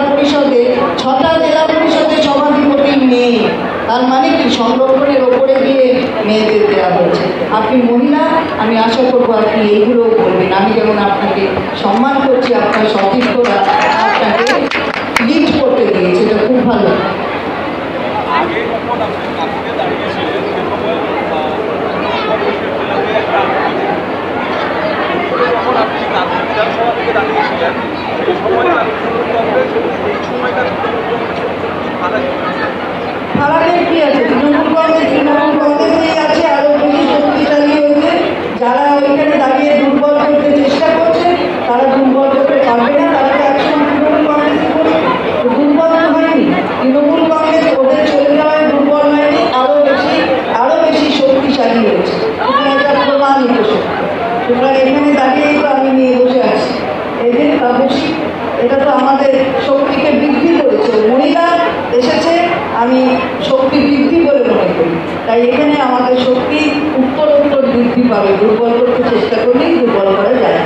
পরিষদে সভাধিপতি মেয়ে। তার মানে কি সংরক্ষণের ওপরে গিয়ে মেয়েদের দেওয়া হয়েছে। আপনি মহিলা, আমি আশা করবো আপনি এইগুলোও বলবেন। আমি যেমন আপনাকে সম্মান করছি, আপনার সতীর্থরা আপনাকে লিড করতে দিয়েছে, এটা খুব ভালো। ফারাকের কি আছে? তৃণমূল কংগ্রেসেই আছে আরো বেশি শক্তিশালী হয়েছে। যারা ওইখানে দাঁড়িয়ে দুর্বল করতে চেষ্টা করছে তারা দুর্বল করতে পারবে না। তারা তো একসময় তৃণমূল কংগ্রেস দুর্বল হয়নি। তৃণমূল কংগ্রেস ওদের চলে যাওয়ায় দুর্বল হয়নি, আরো বেশি শক্তিশালী হয়েছে। এটা প্রমাণিত সত্য। সুতরাং এখানে দাঁড়িয়েই তো আমি নিয়ে বসে আছি। এদের অবশ্যই এটা তো আমাদের শক্তিকে বৃদ্ধি করেছে। মহিলা এসেছে, আমি শক্তি বৃদ্ধি বলে মনে করি। তাই এখানে আমাদের শক্তি উত্তর বৃদ্ধি পাবে। দুর্বল করতে চেষ্টা করলেই দুর্বল করা যায় না।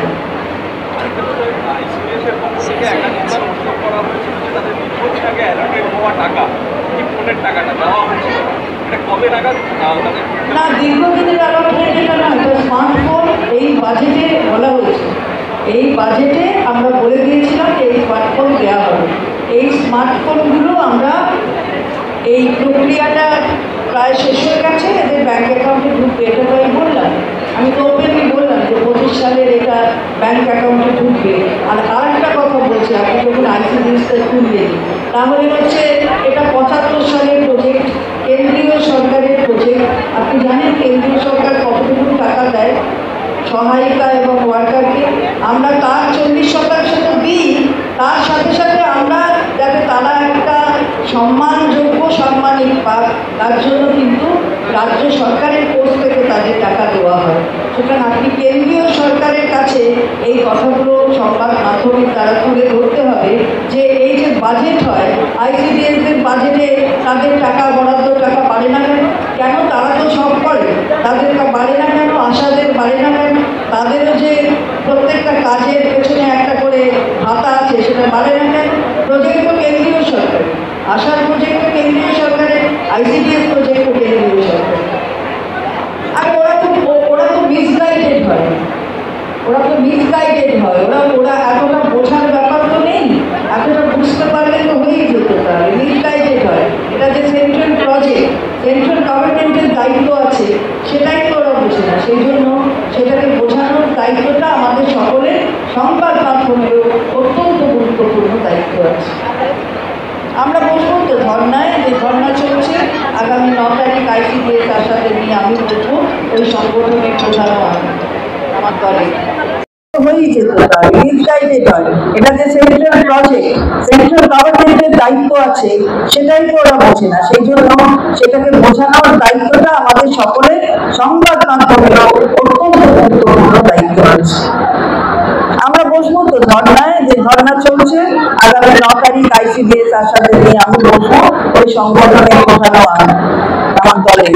না, দীর্ঘদিনের অ্যালটমেন্ট এটা না, এটা স্মার্টফোন এই বাজেটে বলা হয়েছে। এই বাজেটে আমরা বলে দিয়েছিলাম যে এই স্মার্টফোন দেওয়া হবে। এই স্মার্টফোনগুলো আমরা এই প্রক্রিয়াটা প্রায় শেষ হয়ে গেছে, এদের ব্যাঙ্ক অ্যাকাউন্টে ঢুকবে। এটা তো আমি বললাম, আমি তো ওপেনলি বললাম যে 25 সালের এটা ব্যাঙ্ক অ্যাকাউন্টে ঢুকবে। আর আরেকটা কথা বলছি, আপনি যখন আইসিডিএসটা খুলবেন তাহলে হচ্ছে এটা 75 সালের প্রজেক্ট, কেন্দ্রীয় সরকারের প্রজেক্ট। আপনি জানেন কেন্দ্রীয় সরকার কতটুকু টাকা দেয় সহায়িকা এবং ওয়ার্কারকে? আমরা তার 40% তো দিই, তার সাথে সাথে আমরা যাতে তারা একটা সম্মানযোগ্য সাম্মানিক পাক, তার জন্য কিন্তু রাজ্য সরকারের কোষ থেকে তাদের টাকা দেওয়া হয়। সুতরাং আপনি কেন্দ্রীয় সরকারের কাছে এই কথাগুলো সংবাদ মাধ্যমের দ্বারা তুলে ধরতে হবে যে এই যে বাজেট হয়, আইসিডিএসদের বাজেটে তাদের টাকা বরাদ্দ টাকা বাড়ে না কেন? কেন? তারা তো সব করে, তাদের বাড়ে না কেন? আশাদের বাড়ে না কেন? তাদেরও যে প্রত্যেকটা কাজের পেছনে একটা করে ভাতা আছে, সেটা বাড়ে না কেন? প্রজেক্ট তো কেন্দ্রীয় সরকার, আশার প্রজেক্ট তো কেন্দ্রীয় সরকারের, আইসিডিএস প্রজেক্ট তো কেন্দ্রীয় সরকার। আর ওরা তো মিসগাইডেড হয়, ওরা এতটা বোঝার ব্যাপার তো নেই, এতটা বুঝতে পারলে তো হয়েই যেত। তারা মিসগাইডেড হয়। এটা যে সেন্ট্রাল প্রজেক্ট, সেন্ট্রাল গভর্নমেন্টের দায়িত্ব আছে, সেটাই তো ওরা বোঝে না। সেই জন্য সেটাকে বোঝানোর দায়িত্বটা আমাদের সকলের, সংবাদ মাধ্যমেরও অত্যন্ত গুরুত্বপূর্ণ দায়িত্ব আছে। আমরা বসবো তো ধর্নায়, যে ধর্না চলছে আগামী 9 তারিখ আইসিডিএস আশাতে নিয়ে আমি বসবো। ওই সংগঠনের প্রধানও আমার দলে হয়েই যেত। তার মিসগাইডেড হয়। এটা যে সেন্ট্রাল প্রজেক্ট, সেন্ট্রাল গভর্নমেন্টের দায়িত্ব আছে, সেটাই তো ওরা বোঝে না। সেই জন্য সেটাকে বোঝানোর দায়িত্বটা আমাদের সকলের, সংবাদ মাধ্যমেরও অত্যন্ত গুরুত্বপূর্ণ দায়িত্ব আছে। আমরা বসবো তো ধর্নায়, যে ধর্না চলছে আগামী 9 তারিখ আইসিডিএস আশাতে নিয়ে আমি বসবো। ওই সংগঠনের প্রধানও আমার দলে।